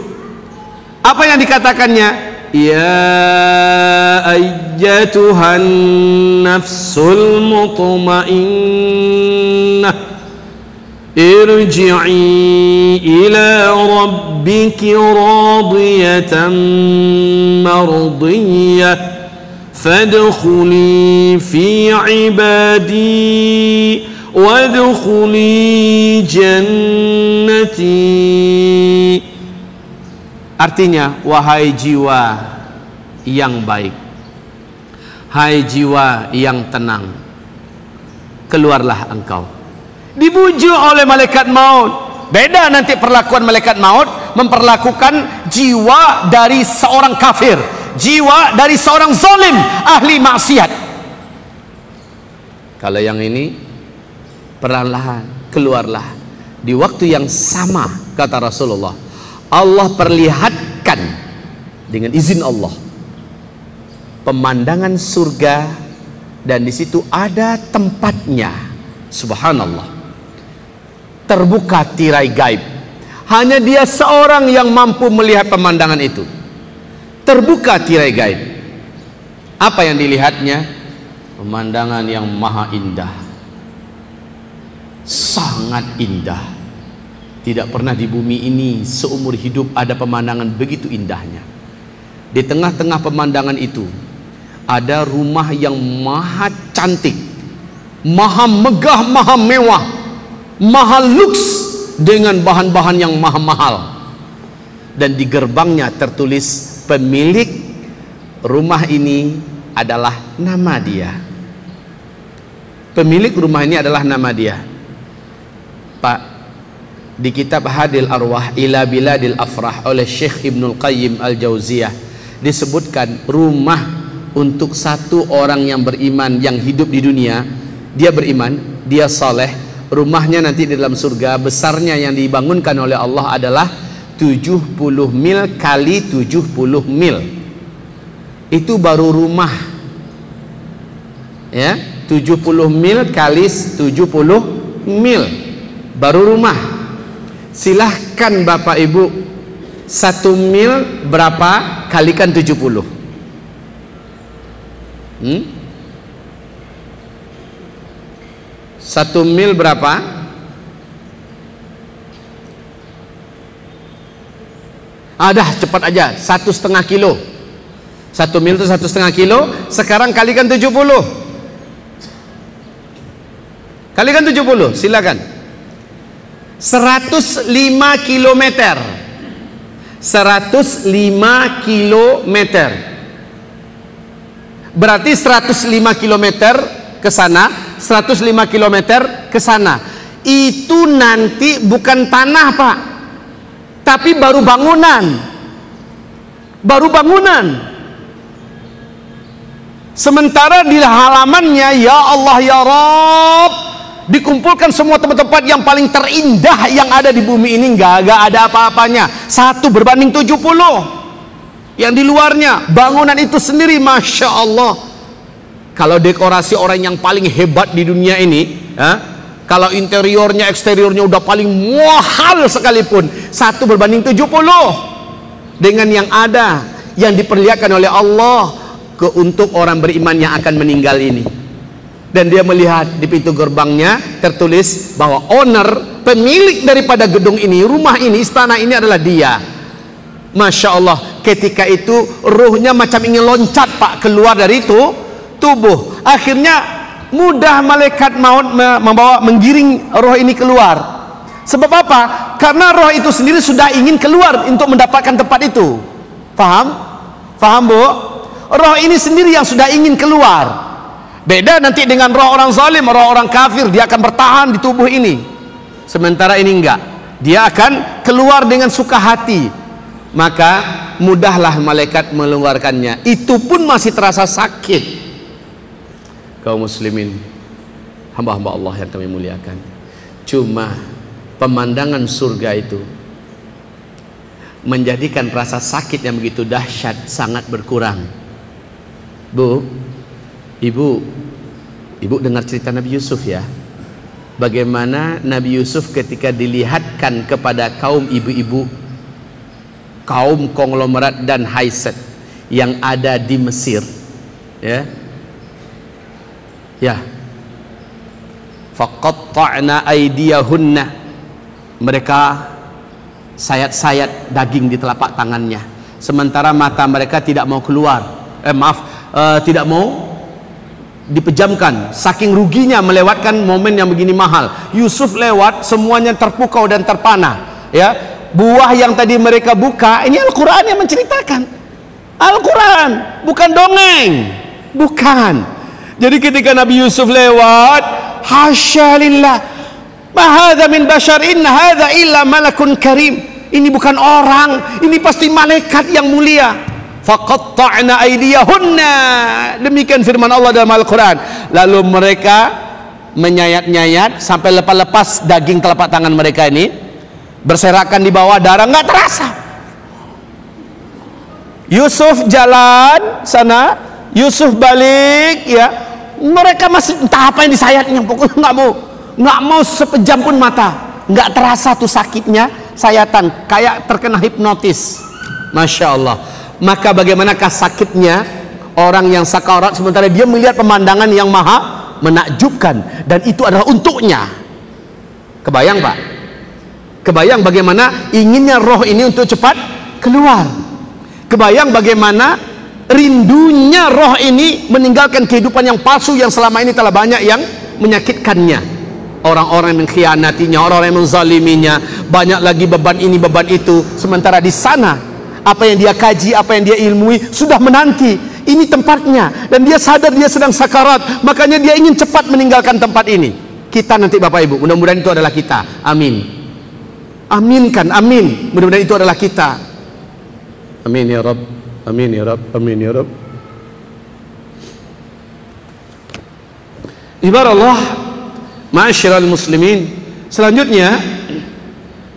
Apa yang dikatakannya? Ya ayyatuhan nafsul mutmainnah, irji'i ila rabbiki radiyatan mardiyah, fadkhuli fi ibadi wadkhuli jannati. Artinya, wahai jiwa yang baik, hai jiwa yang tenang, keluarlah engkau. Dibujuk oleh malaikat maut. Beda nanti perlakuan malaikat maut memperlakukan jiwa dari seorang kafir, jiwa dari seorang zalim, ahli maksiat. Kalau yang ini perlahan-lahan keluarlah. Di waktu yang sama, kata Rasulullah, Allah perlihatkan dengan izin Allah pemandangan surga, dan di situ ada tempatnya. Subhanallah, terbuka tirai gaib. Hanya dia seorang yang mampu melihat pemandangan itu. Terbuka tirai gaib. Apa yang dilihatnya? Pemandangan yang maha indah, sangat indah. Tidak pernah di bumi ini seumur hidup ada pemandangan begitu indahnya. Di tengah-tengah pemandangan itu ada rumah yang maha cantik, maha megah, maha mewah, maha luks, dengan bahan-bahan yang maha mahal. Dan di gerbangnya tertulis pemilik rumah ini adalah nama dia. Pemilik rumah ini adalah nama dia. Pak, di kitab Hadil Arwah ila Biladil Afrah oleh Syekh Ibnul Qayyim Al-Jauziyah disebutkan rumah untuk satu orang yang beriman yang hidup di dunia, dia beriman, dia saleh, rumahnya nanti di dalam surga besarnya yang dibangunkan oleh Allah adalah 70 mil kali 70 mil. Itu baru rumah, ya, 70 mil kali 70 mil baru rumah. Silahkan Bapak Ibu, 1 mil berapa kalikan 70? 1 mil berapa? Dah cepat aja, 1,5 kilo. 1 mil itu 1,5 kilo. Sekarang kalikan 70. Kalikan 70, silakan. 105 kilometer. 105 kilometer. Berarti 105 kilometer ke sana, 105 kilometer ke sana. Itu nanti bukan tanah, Pak, tapi baru bangunan. Baru bangunan. Sementara di halamannya, ya Allah ya Rabb, dikumpulkan semua tempat-tempat yang paling terindah yang ada di bumi ini, nggak ada apa-apanya. 1 berbanding 70. Yang di luarnya, bangunan itu sendiri, Masya Allah. Kalau dekorasi orang yang paling hebat di dunia ini, kalau interiornya, eksteriornya udah paling mahal sekalipun, 1 berbanding 70 dengan yang ada, yang diperlihatkan oleh Allah untuk orang beriman yang akan meninggal ini. Dan dia melihat di pintu gerbangnya tertulis bahwa owner, pemilik daripada gedung ini, rumah ini, istana ini adalah dia. Masya Allah, ketika itu ruhnya macam ingin loncat, Pak, keluar dari itu tubuh. Akhirnya mudah malaikat maut menggiring roh ini keluar. Sebab apa? Karena roh itu sendiri sudah ingin keluar untuk mendapatkan tempat itu. Paham? Paham, Bu? Roh ini sendiri yang sudah ingin keluar. Beda nanti dengan roh orang zalim, roh orang kafir, dia akan bertahan di tubuh ini. Sementara ini enggak. Dia akan keluar dengan suka hati. Maka mudahlah malaikat mengeluarkannya. Itu pun masih terasa sakit. Kaum muslimin, hamba-hamba Allah yang kami muliakan, cuma pemandangan surga itu menjadikan rasa sakit yang begitu dahsyat sangat berkurang. Bu, ibu dengar cerita Nabi Yusuf ya, bagaimana Nabi Yusuf ketika dilihatkan kepada kaum ibu-ibu, kaum konglomerat dan haiset yang ada di Mesir, ya, faqatta'na aydiyahunna, mereka sayat-sayat daging di telapak tangannya, sementara mata mereka tidak mau keluar, tidak mau dipejamkan, saking ruginya melewatkan momen yang begini mahal. Yusuf lewat, semuanya terpukau dan terpana, ya. Buah yang tadi mereka buka, ini Al-Quran yang menceritakan. Al-Quran, bukan dongeng. Bukan. Jadi ketika Nabi Yusuf lewat, hasya lillah, ma hadza min bashar, inna hadza illa malakun karim. Ini bukan orang, ini pasti malaikat yang mulia. Faqatta'na aydiyahunna, demikian firman Allah dalam Al-Quran. Lalu mereka menyayat-nyayat sampai lepas-lepas daging telapak tangan mereka ini, berserakan di bawah, darah nggak terasa. Yusuf jalan sana, Yusuf balik, ya, mereka masih entah apa yang disayatnya, pokoknya nggak mau sepejam pun mata, nggak terasa tuh sakitnya, sayatan, kayak terkena hipnotis. Masya Allah. Maka bagaimanakah sakitnya orang yang sakarat sementara dia melihat pemandangan yang maha menakjubkan, dan itu adalah untuknya. Kebayang, Pak? Kebayang bagaimana inginnya roh ini untuk cepat keluar. Kebayang bagaimana rindunya roh ini meninggalkan kehidupan yang palsu yang selama ini telah banyak yang menyakitkannya. Orang-orang yang mengkhianatinya, orang-orang yang menzaliminya, banyak lagi beban ini, beban itu. Sementara di sana, apa yang dia kaji, apa yang dia ilmui, sudah menanti. Ini tempatnya. Dan dia sadar dia sedang sakarat. Makanya dia ingin cepat meninggalkan tempat ini. Kita nanti Bapak Ibu, mudah-mudahan itu adalah kita. Amin. Aminkan, amin. Mudah-mudahan itu adalah kita. Amin ya Rabb, amin ya Rabb, amin ya Rabb. Ibarat ma'asyiral muslimin. Selanjutnya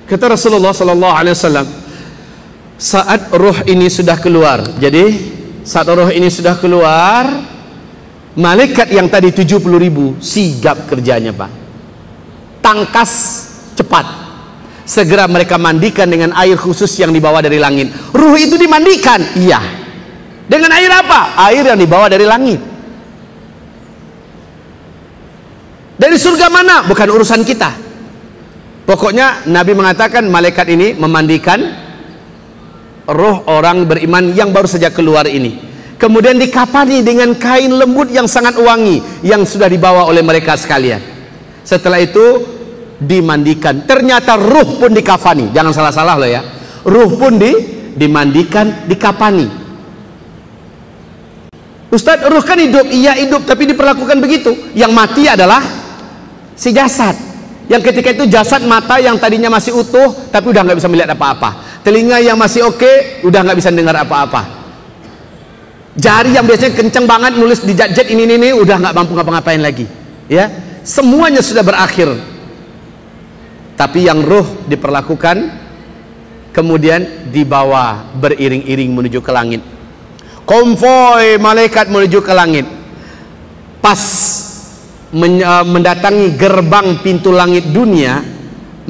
kata Rasulullah sallallahu alaihi wasallam, saat ruh ini sudah keluar. Jadi saat ruh ini sudah keluar, malaikat yang tadi 70.000 sigap kerjanya, Pak. Tangkas cepat. Segera mereka mandikan dengan air khusus yang dibawa dari langit. Ruh itu dimandikan, iya. Dengan air apa? Air yang dibawa dari langit. Dari surga mana? Bukan urusan kita. Pokoknya Nabi mengatakan malaikat ini memandikan roh orang beriman yang baru saja keluar ini. Kemudian dikapani dengan kain lembut yang sangat wangi yang sudah dibawa oleh mereka sekalian. Setelah itu dimandikan. Ternyata ruh pun dikafani. Jangan salah-salah loh ya. Ruh pun dimandikan, dikafani. Ustadz, ruh kan hidup. Iya hidup, tapi diperlakukan begitu. Yang mati adalah si jasad. Yang ketika itu jasad, mata yang tadinya masih utuh tapi udah nggak bisa melihat apa-apa. Telinga yang masih oke, udah nggak bisa dengar apa-apa. Jari yang biasanya kenceng banget nulis di jet ini udah nggak mampu ngapa-ngapain lagi. Ya, semuanya sudah berakhir. Tapi yang ruh diperlakukan, kemudian dibawa beriring-iring menuju ke langit. Konvoi malaikat menuju ke langit. Pas mendatangi gerbang pintu langit dunia,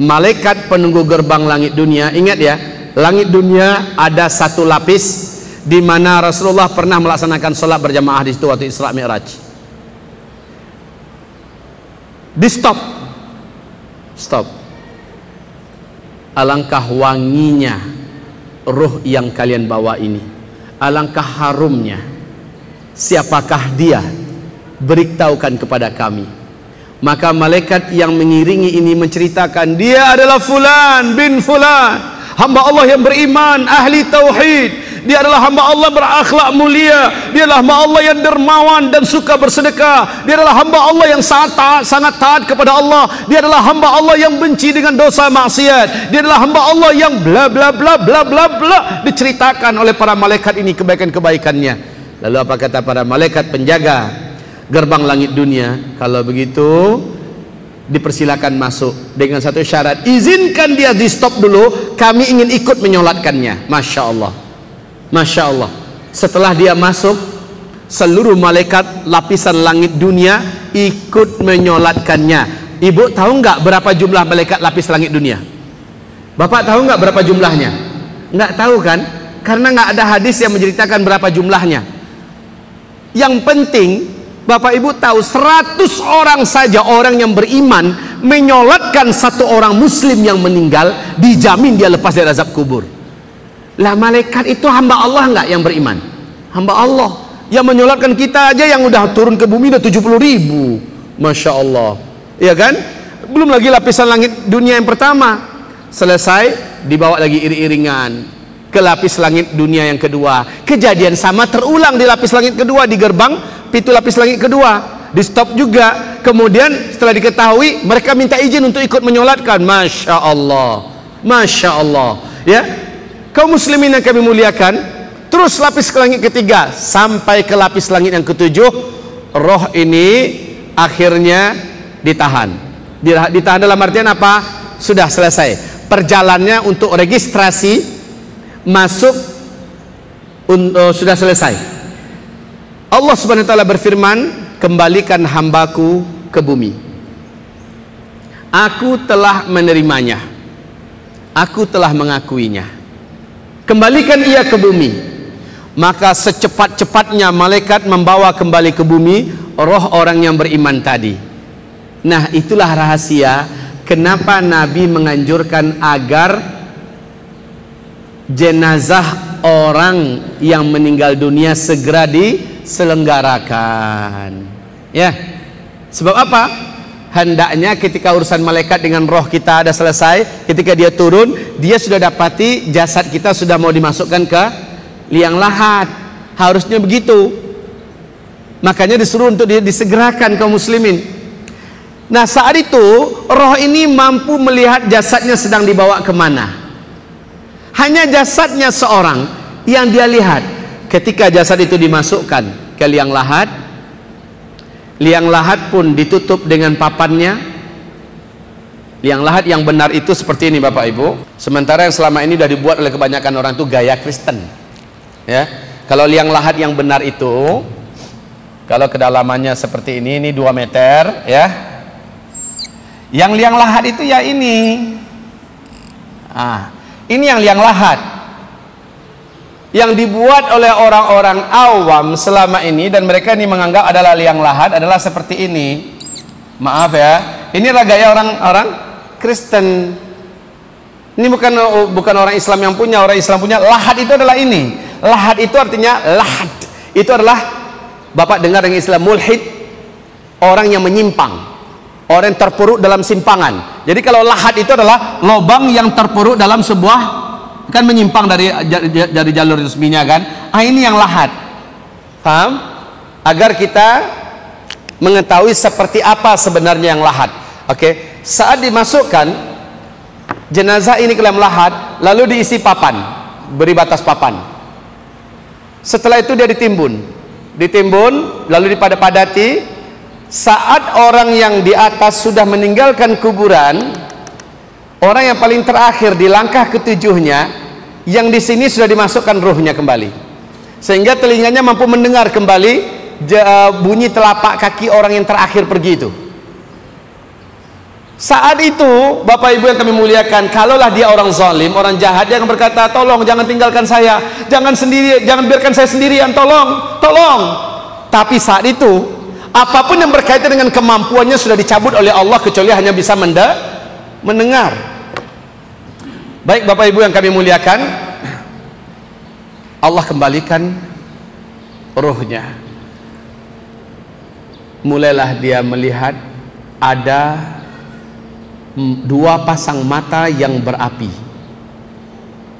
malaikat penunggu gerbang langit dunia, ingat ya, langit dunia ada satu lapis di mana Rasulullah pernah melaksanakan sholat berjamaah di situ waktu Isra Mi'raj. Di stop. Alangkah wanginya ruh yang kalian bawa ini, alangkah harumnya. Siapakah dia? Beritahukan kepada kami. Maka malaikat yang mengiringi ini menceritakan, dia adalah fulan bin fulan, hamba Allah yang beriman, ahli tauhid. Dia adalah hamba Allah berakhlak mulia. Dia adalah hamba Allah yang dermawan dan suka bersedekah. Dia adalah hamba Allah yang sangat taat kepada Allah. Dia adalah hamba Allah yang benci dengan dosa maksiat. Dia adalah hamba Allah yang bla bla bla bla bla bla. Diceritakan oleh para malaikat ini kebaikan-kebaikannya. Lalu apa kata para malaikat penjaga gerbang langit dunia? Kalau begitu dipersilakan masuk dengan satu syarat, izinkan dia di stop dulu, kami ingin ikut menyolatkannya. Masya Allah, Masya Allah. Setelah dia masuk, seluruh malaikat lapisan langit dunia ikut menyolatkannya. Ibu tahu nggak berapa jumlah malaikat lapis langit dunia? Bapak tahu nggak berapa jumlahnya? Nggak tahu kan? Karena nggak ada hadis yang menceritakan berapa jumlahnya. Yang penting Bapak Ibu tahu 100 orang saja orang yang beriman menyolatkan satu orang muslim yang meninggal, dijamin dia lepas dari azab kubur. Lah malaikat itu hamba Allah nggak yang beriman? Hamba Allah. Yang menyolatkan kita aja yang udah turun ke bumi udah 70.000. Masya Allah. Iya kan? Belum lagi lapisan langit dunia yang pertama. Selesai, dibawa lagi iring-iringan ke lapis langit dunia yang kedua. Kejadian sama terulang di lapis langit kedua, di gerbang pintu lapis langit kedua. Di stop juga. Kemudian setelah diketahui, mereka minta izin untuk ikut menyolatkan. Masya Allah. Masya Allah. Ya, kaum muslimin yang kami muliakan, terus lapis ke langit ketiga sampai ke lapis langit yang ketujuh. Roh ini akhirnya ditahan. Ditahan dalam artian apa? Sudah selesai perjalanannya untuk registrasi masuk, sudah selesai. Allah Subhanahu wa taala berfirman, kembalikan hambaku ke bumi. Aku telah menerimanya, aku telah mengakuinya. Kembalikan ia ke bumi. Maka secepat-cepatnya malaikat membawa kembali ke bumi roh orang yang beriman tadi. Nah, itulah rahasia kenapa Nabi menganjurkan agar jenazah orang yang meninggal dunia segera diselenggarakan. Ya, sebab apa? Hendaknya ketika urusan malaikat dengan roh kita ada selesai, ketika dia turun, dia sudah dapati jasad kita sudah mau dimasukkan ke liang lahat. Harusnya begitu. Makanya disuruh untuk disegerakan kaum muslimin. Nah saat itu roh ini mampu melihat jasadnya sedang dibawa kemana. Hanya jasadnya seorang yang dia lihat. Ketika jasad itu dimasukkan ke liang lahat, liang lahat pun ditutup dengan papannya. Liang lahat yang benar itu seperti ini Bapak Ibu. Sementara yang selama ini sudah dibuat oleh kebanyakan orang itu gaya Kristen, ya. Kalau liang lahat yang benar itu, kalau kedalamannya seperti ini 2 meter, ya. Yang liang lahat itu ya ini. Ini yang liang lahat yang dibuat oleh orang-orang awam selama ini, dan mereka ini menganggap adalah liang lahat adalah seperti ini. Maaf ya, inilah gaya orang-orang Kristen. Ini bukan orang Islam yang punya. Orang Islam punya lahat itu adalah ini. Lahat itu artinya lahat. Itu adalah, Bapak dengar dengan istilah mulhid, orang yang menyimpang, orang yang terpuruk dalam simpangan. Jadi kalau lahat itu adalah lubang yang terpuruk dalam sebuah, kan menyimpang dari jalur resminya kan. Ini yang lahat. Paham? Agar kita mengetahui seperti apa sebenarnya yang lahat. Oke. Saat dimasukkan jenazah ini ke dalam lahat, lalu diisi papan, beri batas papan. Setelah itu dia ditimbun, lalu dipadat-padati. Saat orang yang di atas sudah meninggalkan kuburan, orang yang paling terakhir di langkah ketujuhnya, yang di sini sudah dimasukkan ruhnya kembali, sehingga telinganya mampu mendengar kembali bunyi telapak kaki orang yang terakhir pergi itu. Saat itu Bapak Ibu yang kami muliakan, kalaulah dia orang zalim, orang jahat, dia akan berkata, tolong jangan tinggalkan saya, jangan biarkan saya sendirian, tolong. Tapi saat itu apapun yang berkaitan dengan kemampuannya sudah dicabut oleh Allah, kecuali hanya bisa mendengar. Baik Bapak Ibu yang kami muliakan, Allah kembalikan ruhnya. Mulailah dia melihat ada 2 pasang mata yang berapi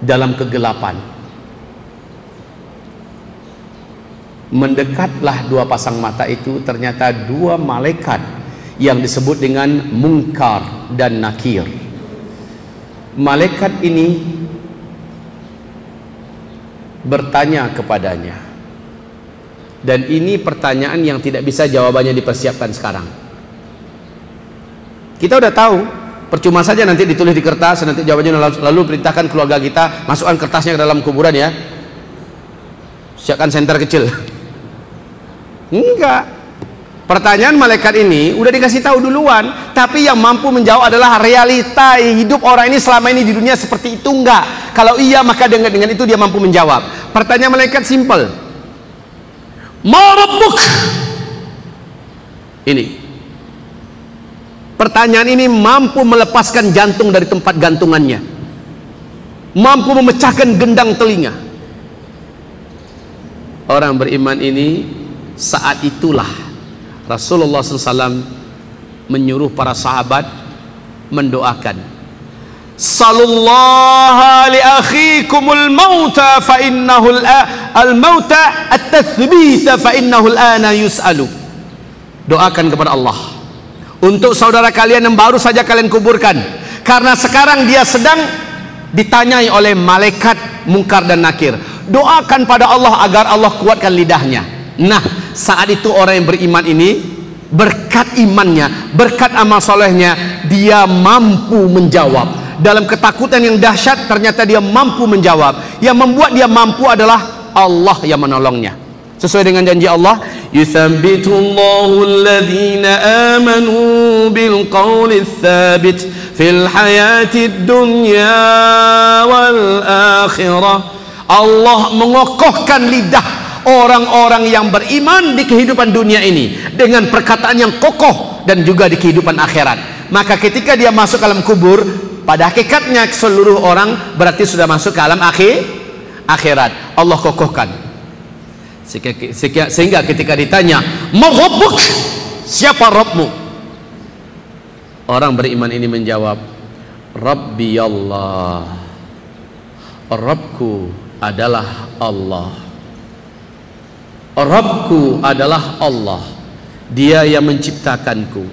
dalam kegelapan. Mendekatlah 2 pasang mata itu, ternyata 2 malaikat yang disebut dengan Munkar dan Nakir. Malaikat ini bertanya kepadanya, dan ini pertanyaan yang tidak bisa jawabannya dipersiapkan sekarang. Kita udah tahu, percuma saja nanti ditulis di kertas, nanti jawabannya lalu perintahkan keluarga kita masukkan kertasnya ke dalam kuburan ya, siapkan senter kecil. Enggak. Pertanyaan malaikat ini udah dikasih tahu duluan, tapi yang mampu menjawab adalah realita hidup orang ini selama ini di dunia seperti itu enggak. Kalau iya, maka dengan itu dia mampu menjawab. Pertanyaan malaikat simple. Ma rabbuk? Ini. Pertanyaan ini mampu melepaskan jantung dari tempat gantungannya, mampu memecahkan gendang telinga. Orang beriman ini saat itulah Rasulullah SAW menyuruh para sahabat mendoakan, Sallallahu li akhikumul mauta fa innahu al-mauta at-tathbita fa innahu al-ana yus'alu. Doakan kepada Allah untuk saudara kalian yang baru saja kalian kuburkan, karena sekarang dia sedang ditanyai oleh malaikat Munkar dan Nakir. Doakan pada Allah agar Allah kuatkan lidahnya. Nah, saat itu orang yang beriman ini, berkat imannya, berkat amal solehnya, dia mampu menjawab. Dalam ketakutan yang dahsyat, ternyata dia mampu menjawab. Yang membuat dia mampu adalah Allah yang menolongnya. Sesuai dengan janji Allah, yuthabbitullahu alladhina amanu bil qawli tsabit fil hayatid dunya wal akhirah. Allah mengokohkan lidah orang-orang yang beriman di kehidupan dunia ini dengan perkataan yang kokoh, dan juga di kehidupan akhirat. Maka ketika dia masuk ke alam kubur, pada hakikatnya seluruh orang berarti sudah masuk ke alam akhirat. Allah kokohkan sehingga ketika ditanya, "Ma rabbuk?" Siapa Rabbmu? Orang beriman ini menjawab, Rabbi Allah. Rabbku adalah Allah. Rabbku adalah Allah. Dia yang menciptakanku,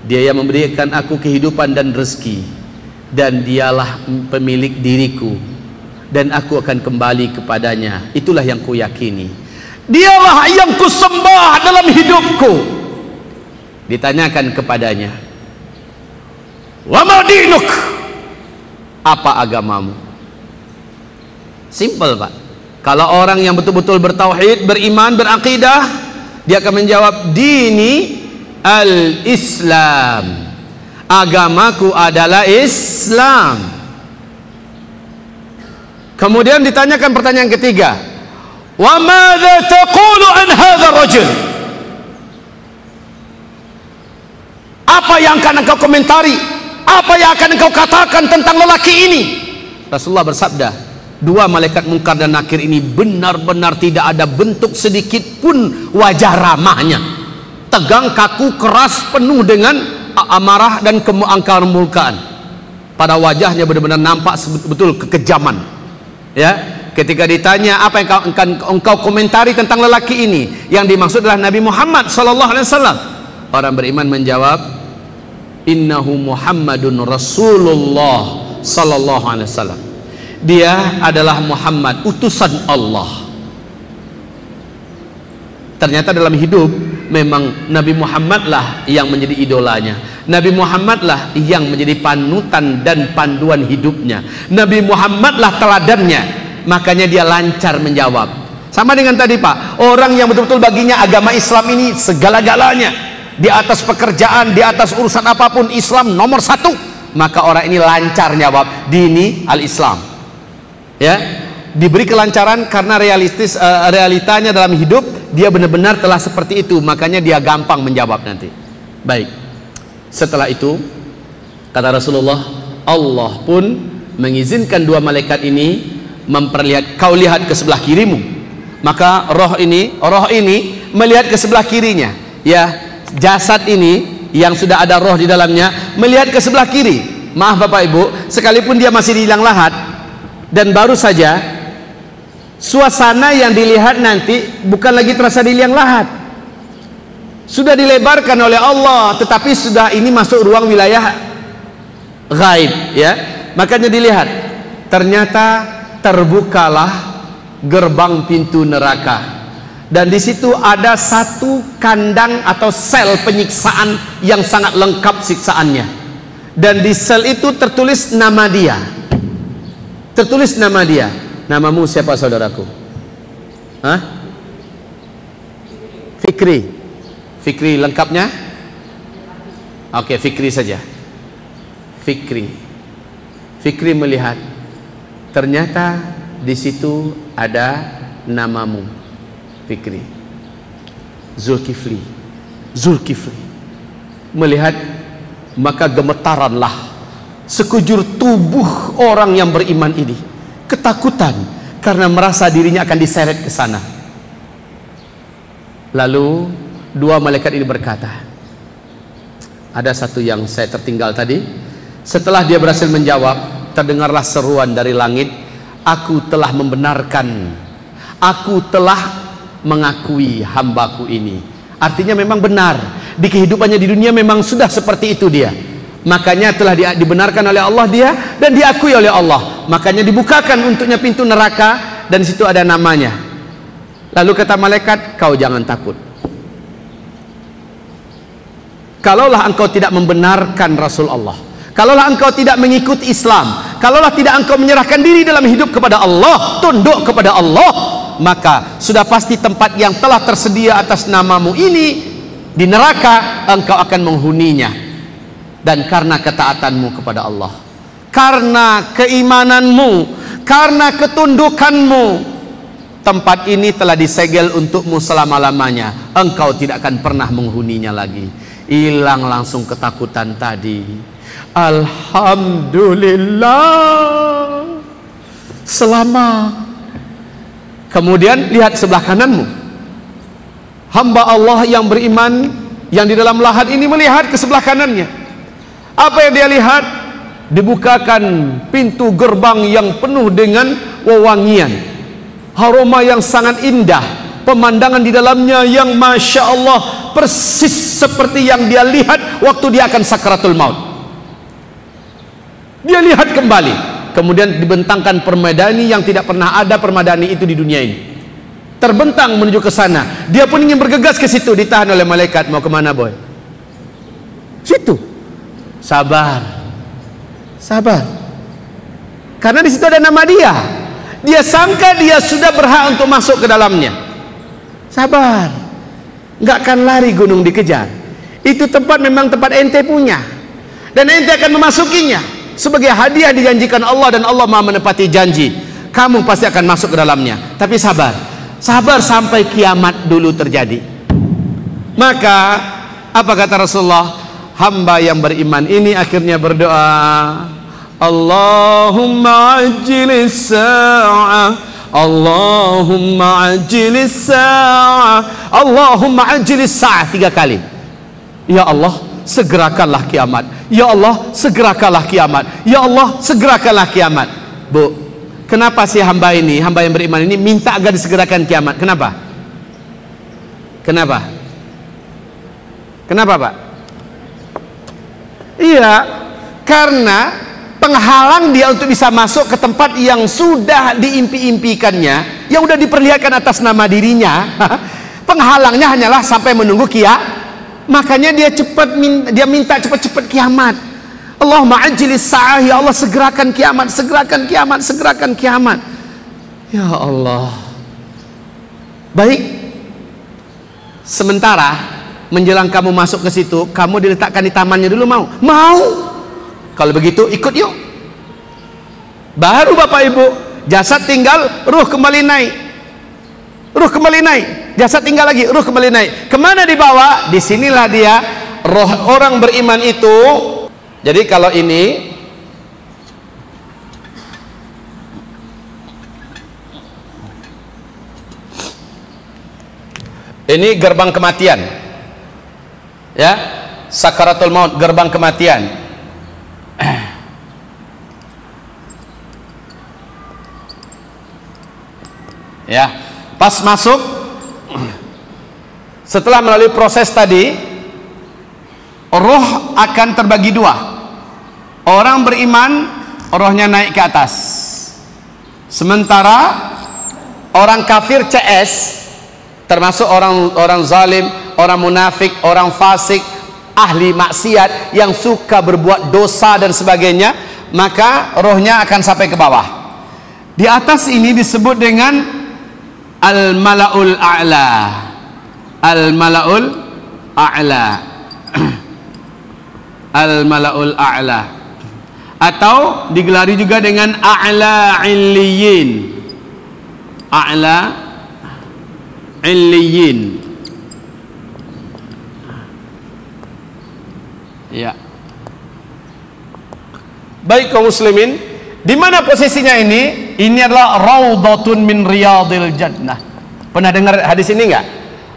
Dia yang memberikan aku kehidupan dan rezeki, dan dialah pemilik diriku, dan aku akan kembali kepadanya. Itulah yang kuyakini. Dialah yang kusembah dalam hidupku. Ditanyakan kepadanya, wa ma dinuk, apa agamamu? Simple, Pak. Kalau orang yang betul-betul bertauhid, beriman, berakidah, dia akan menjawab, dini al-Islam, agamaku adalah Islam. Kemudian ditanyakan pertanyaan ketiga, wa madza taqulu an hadzal rajul, apa yang akan engkau komentari, apa yang akan engkau katakan tentang lelaki ini? Rasulullah bersabda, dua malaikat mungkar dan nakir ini benar-benar tidak ada bentuk sedikit pun wajah ramahnya, tegang, kaku, keras, penuh dengan amarah dan keangkar-murkaan. Pada wajahnya benar-benar nampak betul kekejaman. Ya, ketika ditanya apa yang engkau komentari tentang lelaki ini, yang dimaksud adalah Nabi Muhammad SAW. Orang beriman menjawab, innahu Muhammadun Rasulullah sallallahu alaihi wasallam. Dia adalah Muhammad, utusan Allah. Ternyata dalam hidup memang Nabi Muhammad lah yang menjadi idolanya. Nabi Muhammad lah yang menjadi panutan dan panduan hidupnya. Nabi Muhammad lah teladannya. Makanya dia lancar menjawab. Sama dengan tadi, Pak, orang yang betul-betul baginya agama Islam ini segala-galanya, di atas pekerjaan, di atas urusan apapun, Islam nomor satu, maka orang ini lancar jawab dini al-Islam. Ya, diberi kelancaran karena realitanya dalam hidup dia benar-benar telah seperti itu, makanya dia gampang menjawab nanti. Baik, setelah itu kata Rasulullah, Allah pun mengizinkan dua malaikat ini memperlihat, kau lihat ke sebelah kirimu. Maka roh ini melihat ke sebelah kirinya. Ya, jasad ini yang sudah ada roh di dalamnya melihat ke sebelah kiri. Maaf Bapak Ibu, sekalipun dia masih di liang lahat dan baru saja, suasana yang dilihat nanti bukan lagi terasa di liang lahat, sudah dilebarkan oleh Allah, tetapi sudah ini masuk ruang wilayah gaib. Ya, makanya dilihat, ternyata terbukalah gerbang pintu neraka, dan di situ ada satu kandang atau sel penyiksaan yang sangat lengkap siksaannya, dan di sel itu tertulis nama dia. Tertulis nama dia. Namamu siapa saudaraku? Hah? Fikri. Fikri lengkapnya? Oke, Fikri saja. Fikri. Fikri melihat, ternyata di situ ada namamu, Fikri. Zulkifli. Zulkifli. Melihat, maka gemetaranlah sekujur tubuh orang yang beriman ini, ketakutan karena merasa dirinya akan diseret ke sana. Lalu dua malaikat ini berkata, ada satu yang saya tertinggal tadi. Setelah dia berhasil menjawab, terdengarlah seruan dari langit, aku telah membenarkan, aku telah mengakui hambaku ini. Artinya memang benar, di kehidupannya di dunia memang sudah seperti itu dia. Makanya telah dibenarkan oleh Allah dia, dan diakui oleh Allah. Makanya dibukakan untuknya pintu neraka, dan di situ ada namanya. Lalu kata malaikat, kau jangan takut. Kalaulah engkau tidak membenarkan Rasul Allah, kalaulah engkau tidak mengikuti Islam, kalaulah tidak engkau menyerahkan diri dalam hidup kepada Allah, tunduk kepada Allah, maka sudah pasti tempat yang telah tersedia atas namamu ini di neraka engkau akan menghuninya. Dan karena ketaatanmu kepada Allah, karena keimananmu, karena ketundukanmu, tempat ini telah disegel untukmu selama-lamanya. Engkau tidak akan pernah menghuninya lagi. Hilang langsung ketakutan tadi. Alhamdulillah, selama. Kemudian lihat sebelah kananmu, hamba Allah yang beriman yang di dalam lahat ini melihat ke sebelah kanannya. Apa yang dia lihat? Dibukakan pintu gerbang yang penuh dengan wewangian, aroma yang sangat indah, pemandangan di dalamnya yang Masya Allah persis seperti yang dia lihat waktu dia akan sakaratul maut. Dia lihat kembali, kemudian dibentangkan permadani yang tidak pernah ada permadani itu di dunia ini. Terbentang menuju ke sana. Dia pun ingin bergegas ke situ, ditahan oleh malaikat. Mau kemana boy? Situ. Sabar, sabar. Karena di situ ada nama dia. Dia sangka dia sudah berhak untuk masuk ke dalamnya. Sabar. Nggak akan lari gunung dikejar. Itu tempat memang tempat ente punya, dan ente akan memasukinya sebagai hadiah dijanjikan Allah, dan Allah Maha menepati janji. Kamu pasti akan masuk ke dalamnya. Tapi sabar. Sabar sampai kiamat dulu terjadi. Maka apa kata Rasulullah? Hamba yang beriman ini akhirnya berdoa, Allahumma ajjilis sa'ah, Allahumma ajjilis sa'ah, Allahumma ajjilis sa'ah 3 kali. Ya Allah, segerakanlah kiamat. Ya Allah, segerakanlah kiamat. Ya Allah, segerakanlah kiamat. Bu, kenapa sih hamba ini, hamba yang beriman ini minta agar disegerakan kiamat? Kenapa? Kenapa? Kenapa, Pak? Iya, karena penghalang dia untuk bisa masuk ke tempat yang sudah diimpi-impikannya, yang sudah diperlihatkan atas nama dirinya. Penghalangnya hanyalah sampai menunggu kiamat. Makanya dia minta cepat-cepat kiamat. Allahumma ajjilis sa'ah, ya Allah segerakan kiamat, segerakan kiamat, segerakan kiamat. Ya Allah. Baik. Sementara menjelang kamu masuk ke situ, kamu diletakkan di tamannya dulu, mau? Mau. Kalau begitu ikut yuk. Baru Bapak Ibu, jasad tinggal, ruh kembali naik. Ruh kembali naik. Jasad tinggal lagi, ruh kembali naik. Kemana dibawa? Disinilah dia, roh orang beriman itu. Jadi kalau ini gerbang kematian, ya, sakaratul maut, gerbang kematian. Ya, pas masuk, setelah melalui proses tadi, roh akan terbagi 2. Orang beriman, rohnya naik ke atas. Sementara orang kafir CS, termasuk orang zalim, orang munafik, orang fasik, ahli maksiat yang suka berbuat dosa dan sebagainya, maka rohnya akan sampai ke bawah. Di atas ini disebut dengan al-mala'ul a'la. Al-mala'ul a'la. Al-mala'ul a'la, atau digelari juga dengan a'la illiyin. A'la illiyin. Ya. Baik kaum muslimin, di mana posisinya ini? Ini adalah raudhatun min riyadil jannah. Pernah dengar hadis ini enggak?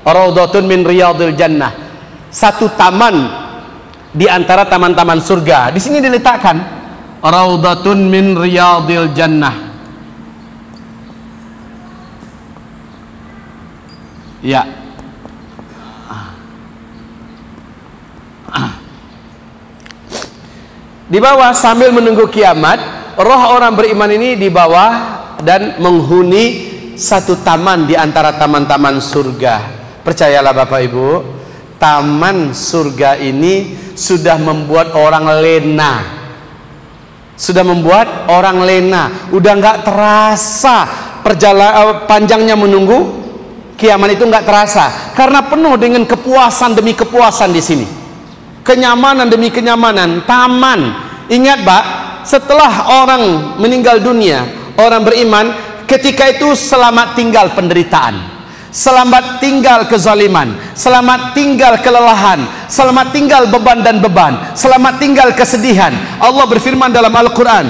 Raudhatun min riyadil jannah. Satu taman di antara taman-taman surga. Di sini diletakkan raudhatun min riyadil jannah. Ya. Di bawah sambil menunggu kiamat, roh orang beriman ini di bawah dan menghuni satu taman di antara taman-taman surga. Percayalah Bapak Ibu, taman surga ini sudah membuat orang lena. Sudah membuat orang lena. Udah nggak terasa perjalanan panjangnya menunggu kiamat itu, nggak terasa karena penuh dengan kepuasan demi kepuasan di sini. Kenyamanan demi kenyamanan, taman. Ingat Pak, setelah orang meninggal dunia, orang beriman ketika itu selamat tinggal penderitaan, selamat tinggal kezaliman, selamat tinggal kelelahan, selamat tinggal beban dan beban, selamat tinggal kesedihan. Allah berfirman dalam Al-Quran,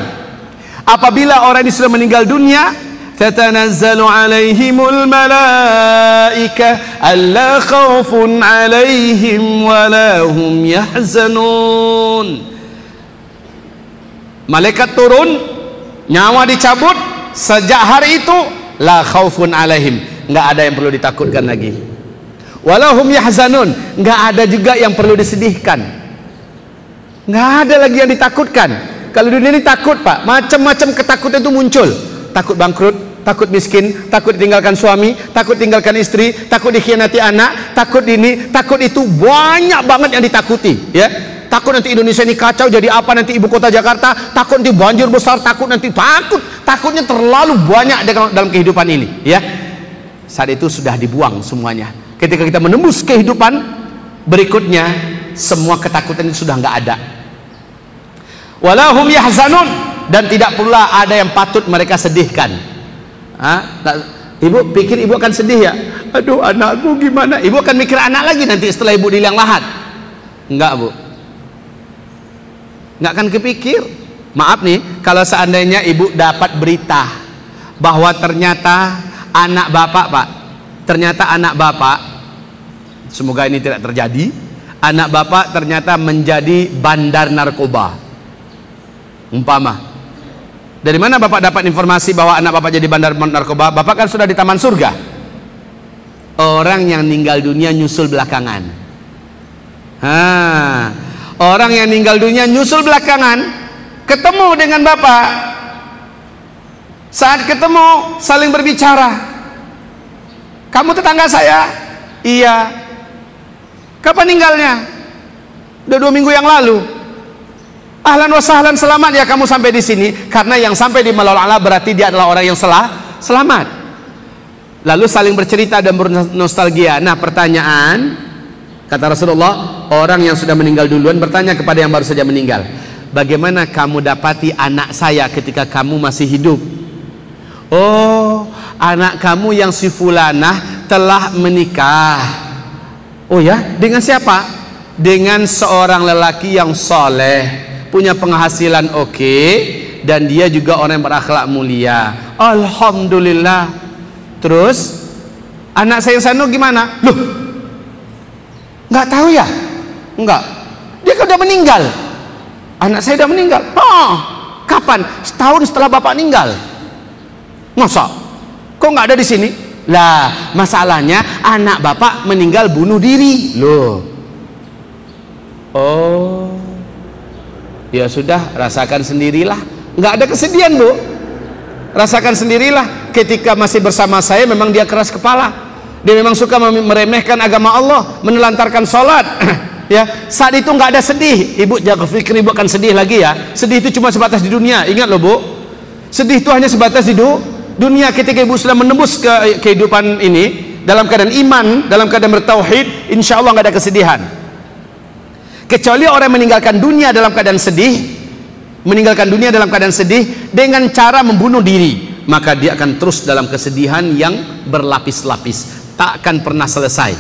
apabila orang ini sudah meninggal dunia, tatanazzalu alaihimul malaikah alla khaufun alaihim walahum yahzanun. Malaikat turun, nyawa dicabut. Sejak hari itu la khaufun alaihim, nggak ada yang perlu ditakutkan lagi. Walahum yahzanun, nggak ada juga yang perlu disedihkan. Nggak ada lagi yang ditakutkan. Kalau dunia ini takut, Pak, macam-macam ketakutan itu muncul. Takut bangkrut, takut miskin, takut ditinggalkan suami, takut tinggalkan istri, takut dikhianati anak, takut ini, takut itu, banyak banget yang ditakuti, ya. Takut nanti Indonesia ini kacau, jadi apa nanti ibu kota Jakarta, takut nanti banjir besar, takutnya terlalu banyak dalam kehidupan ini, ya. Saat itu sudah dibuang semuanya. Ketika kita menembus kehidupan berikutnya, semua ketakutan itu sudah nggak ada. Walahum yahzanun, dan tidak pula ada yang patut mereka sedihkan. Ibu pikir ibu akan sedih ya? Aduh, anakku gimana? Ibu akan mikir anak lagi nanti setelah ibu di liang lahat. Enggak, Bu. Enggak akan kepikir. Maaf nih, kalau seandainya ibu dapat berita bahwa ternyata anak bapak, Pak, ternyata anak bapak, semoga ini tidak terjadi, anak bapak ternyata menjadi bandar narkoba. Umpama, dari mana bapak dapat informasi bahwa anak bapak jadi bandar narkoba? Bapak kan sudah di taman surga. Orang yang meninggal dunia nyusul belakangan. Orang yang meninggal dunia nyusul belakangan, ketemu dengan bapak. Saat ketemu, saling berbicara. Kamu tetangga saya? Iya. Kapan meninggalnya? Udah 2 minggu yang lalu. Ahlan wa sahlan, selamat ya kamu sampai di sini. Karena yang sampai di Mala'ul A'la berarti dia adalah orang yang selamat. Lalu saling bercerita dan bernostalgia. Nah, pertanyaan, kata Rasulullah, orang yang sudah meninggal duluan bertanya kepada yang baru saja meninggal, bagaimana kamu dapati anak saya ketika kamu masih hidup? Oh, anak kamu yang si fulanah telah menikah. Oh ya, dengan siapa? Dengan seorang lelaki yang soleh, punya penghasilan oke, dan dia juga orang yang berakhlak mulia. Alhamdulillah. Terus anak saya yang sanu gimana? Loh, nggak tahu ya? Enggak, dia kan udah meninggal. Anak saya udah meninggal. Kapan? Setahun setelah bapak meninggal. Masa? Kok nggak ada di sini? Lah, masalahnya anak bapak meninggal bunuh diri. Loh. Oh, ya sudah, rasakan sendirilah. Nggak ada kesedihan, Bu. Rasakan sendirilah. Ketika masih bersama saya memang dia keras kepala. Dia memang suka meremehkan agama Allah, menelantarkan sholat. Ya, saat itu nggak ada sedih. Ibu jangan pikir ibu akan sedih lagi ya. Sedih itu cuma sebatas di dunia. Ingat loh, Bu. Sedih itu hanya sebatas di dunia. Ketika ibu sudah menembus ke kehidupan ini dalam keadaan iman, dalam keadaan bertauhid, insya Allah nggak ada kesedihan. Kecuali orang meninggalkan dunia dalam keadaan sedih, meninggalkan dunia dalam keadaan sedih dengan cara membunuh diri, maka dia akan terus dalam kesedihan yang berlapis-lapis, tak akan pernah selesai.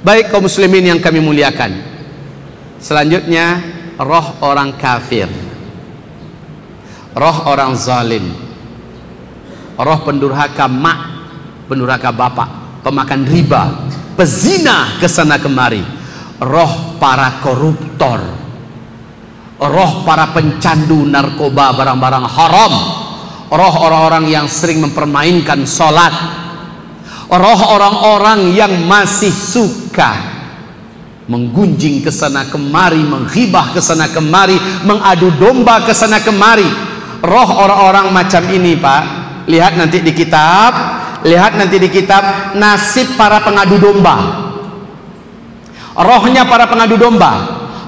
Baik kaum muslimin yang kami muliakan, selanjutnya roh orang kafir, roh orang zalim, roh pendurhaka mak, pendurhaka bapak, pemakan riba, pezina kesana kemari, roh para koruptor, roh para pencandu narkoba, barang-barang haram, roh orang-orang yang sering mempermainkan sholat, roh orang-orang yang masih suka menggunjing kesana kemari, menghibah kesana kemari, mengadu domba kesana kemari. Roh orang-orang macam ini, Pak, lihat nanti di kitab, nasib para pengadu domba. Rohnya para pengadu domba,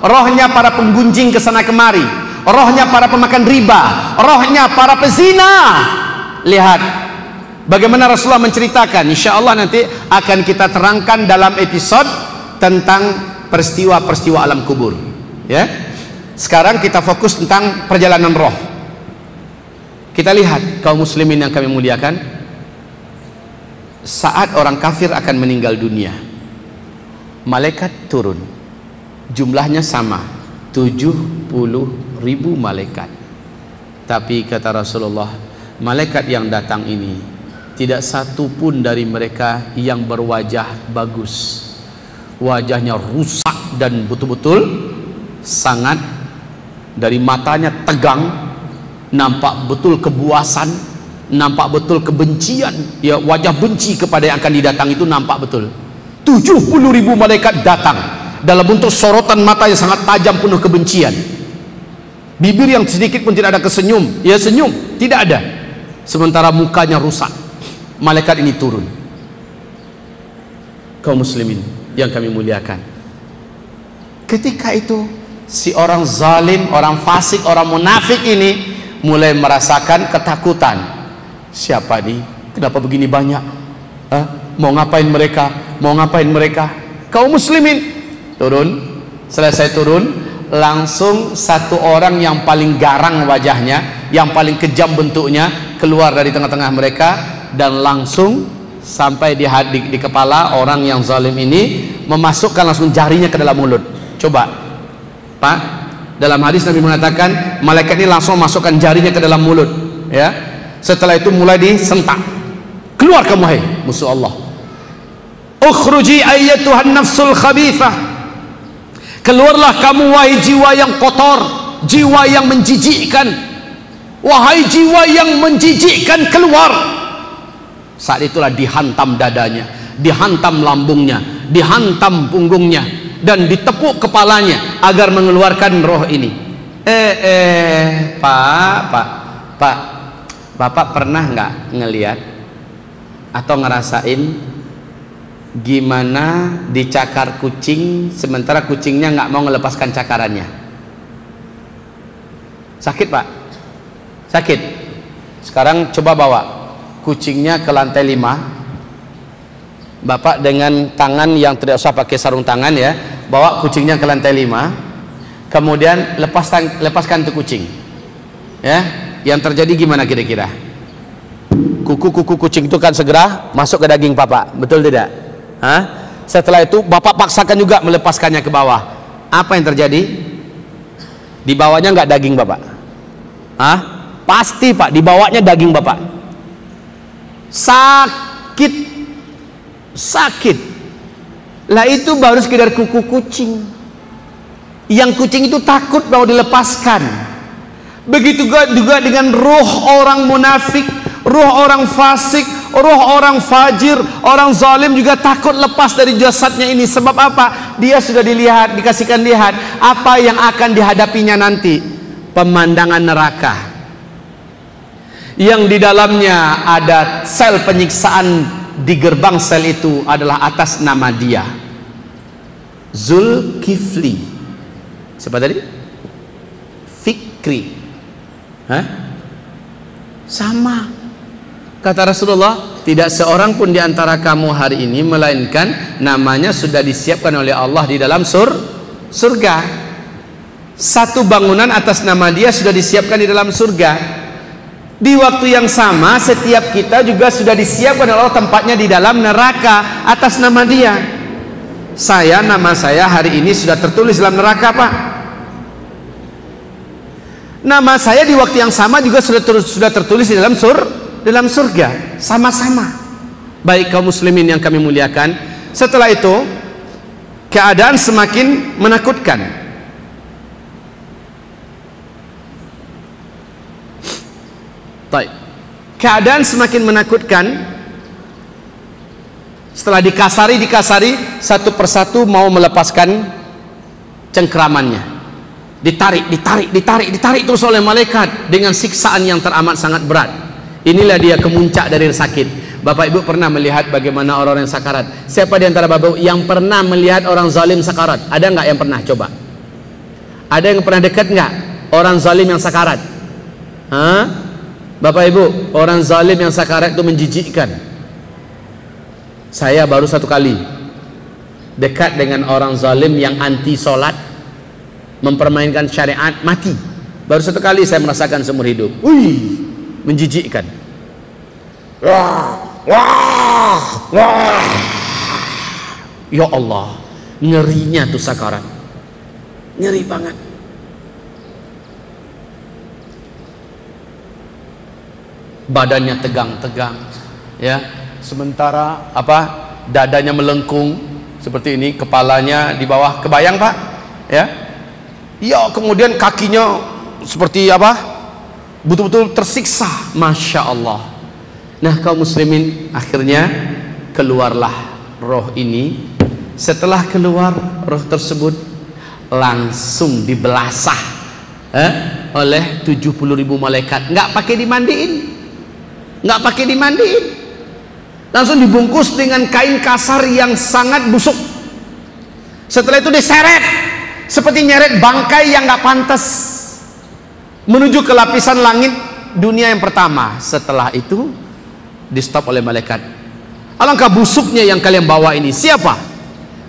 rohnya para penggunjing kesana kemari, rohnya para pemakan riba, rohnya para pezina. Lihat bagaimana Rasulullah menceritakan. Insya Allah nanti akan kita terangkan dalam episode tentang peristiwa-peristiwa alam kubur, ya. Sekarang kita fokus tentang perjalanan roh. Kita lihat kaum muslimin yang kami muliakan, saat orang kafir akan meninggal dunia, malaikat turun, jumlahnya sama, 70.000 malaikat. Tapi kata Rasulullah, malaikat yang datang ini tidak satu pun dari mereka yang berwajah bagus. Wajahnya rusak dan betul-betul sangat, dari matanya tegang, nampak betul kebuasan, nampak betul kebencian, ya, wajah benci kepada yang akan didatang itu nampak betul. 70.000 malaikat datang dalam bentuk sorotan mata yang sangat tajam penuh kebencian. Bibir yang sedikit pun tidak ada kesenyum, ya senyum tidak ada. Sementara mukanya rusak. Malaikat ini turun. Kaum muslimin yang kami muliakan, ketika itu si orang zalim, orang fasik, orang munafik ini mulai merasakan ketakutan. Siapa nih? Kenapa begini banyak? Mau ngapain mereka? Mau ngapain mereka? Kaum muslimin turun. Selesai turun, langsung satu orang yang paling garang wajahnya, yang paling kejam bentuknya, keluar dari tengah-tengah mereka dan langsung sampai di kepala orang yang zalim ini, memasukkan langsung jarinya ke dalam mulut. Coba Pak, dalam hadis Nabi mengatakan malaikat ini langsung masukkan jarinya ke dalam mulut, ya. Setelah itu mulai disentak. Keluar kamu hai musuh Allah. Ukhruji ayyatuhan nafsul khabithah. Keluarlah kamu wahai jiwa yang kotor, jiwa yang menjijikkan. Wahai jiwa yang menjijikkan, keluar. Saat itulah dihantam dadanya, dihantam lambungnya, dihantam punggungnya, dan ditepuk kepalanya agar mengeluarkan roh ini. Pak, Bapak pernah nggak ngelihat atau ngerasain gimana dicakar kucing sementara kucingnya nggak mau melepaskan cakarannya? Sakit Pak? Sakit. Sekarang coba bawa kucingnya ke lantai 5. Bapak dengan tangan yang tidak usah pakai sarung tangan, ya, bawa kucingnya ke lantai 5. Kemudian lepaskan tuh kucing, ya. Yang terjadi gimana kira-kira? Kuku kucing itu kan segera masuk ke daging Bapak, betul tidak? Setelah itu Bapak paksakan juga melepaskannya ke bawah. Apa yang terjadi? Di bawahnya nggak daging Bapak? Pasti Pak, di bawahnya daging Bapak. Sakit lah, itu baru sekedar kuku kucing. Yang kucing itu takut mau dilepaskan. Begitu juga dengan roh orang munafik, roh orang fasik, roh orang fajir, orang zalim juga takut lepas dari jasadnya ini. Sebab apa? Dia sudah dikasihkan lihat apa yang akan dihadapinya nanti. Pemandangan neraka yang di dalamnya ada sel penyiksaan. Di gerbang sel itu adalah atas nama dia Zulkifli. Siapa tadi? Fikri. Sama. Kata Rasulullah, tidak seorang pun di antara kamu hari ini melainkan namanya sudah disiapkan oleh Allah di dalam surga. Satu bangunan atas nama dia sudah disiapkan di dalam surga. Di waktu yang sama setiap kita juga sudah disiapkan oleh Allah tempatnya di dalam neraka atas nama dia. Nama saya hari ini sudah tertulis dalam neraka Pak. Nama saya di waktu yang sama juga sudah tertulis di dalam surga. Sama-sama. Baik kaum muslimin yang kami muliakan, setelah itu keadaan semakin menakutkan. Keadaan semakin menakutkan. Setelah dikasari satu persatu mau melepaskan cengkeramannya, ditarik terus oleh malaikat dengan siksaan yang teramat sangat berat. Inilah dia kemuncak dari sakit. Bapak Ibu pernah melihat bagaimana orang yang sakarat? Siapa di antara Bapak Ibu yang pernah melihat orang zalim sakarat? Ada nggak yang pernah? Coba. Ada yang pernah dekat nggak orang zalim yang sakarat? Bapak Ibu, orang zalim yang sakarat itu menjijikkan. Saya baru satu kali dekat dengan orang zalim yang anti sholat, mempermainkan syariat, mati. Baru satu kali saya merasakan seumur hidup. Menjijikkan. Ya Allah, ngerinya tuh sakarat, ngeri banget. Badannya tegang-tegang, ya. Sementara dadanya melengkung seperti ini, kepalanya di bawah, kebayang Pak, ya. Ya, kemudian kakinya seperti betul-betul tersiksa. Masya Allah. Nah kaum muslimin, akhirnya keluarlah roh ini. Setelah keluar roh tersebut langsung dibelasah oleh 70.000 malaikat. Nggak pakai dimandiin, nggak pakai dimandiin, langsung dibungkus dengan kain kasar yang sangat busuk. Setelah itu diseret seperti nyeret bangkai yang nggak pantas menuju ke lapisan langit dunia yang pertama. Setelah itu di stop oleh malaikat. Alangkah busuknya yang kalian bawa ini, siapa?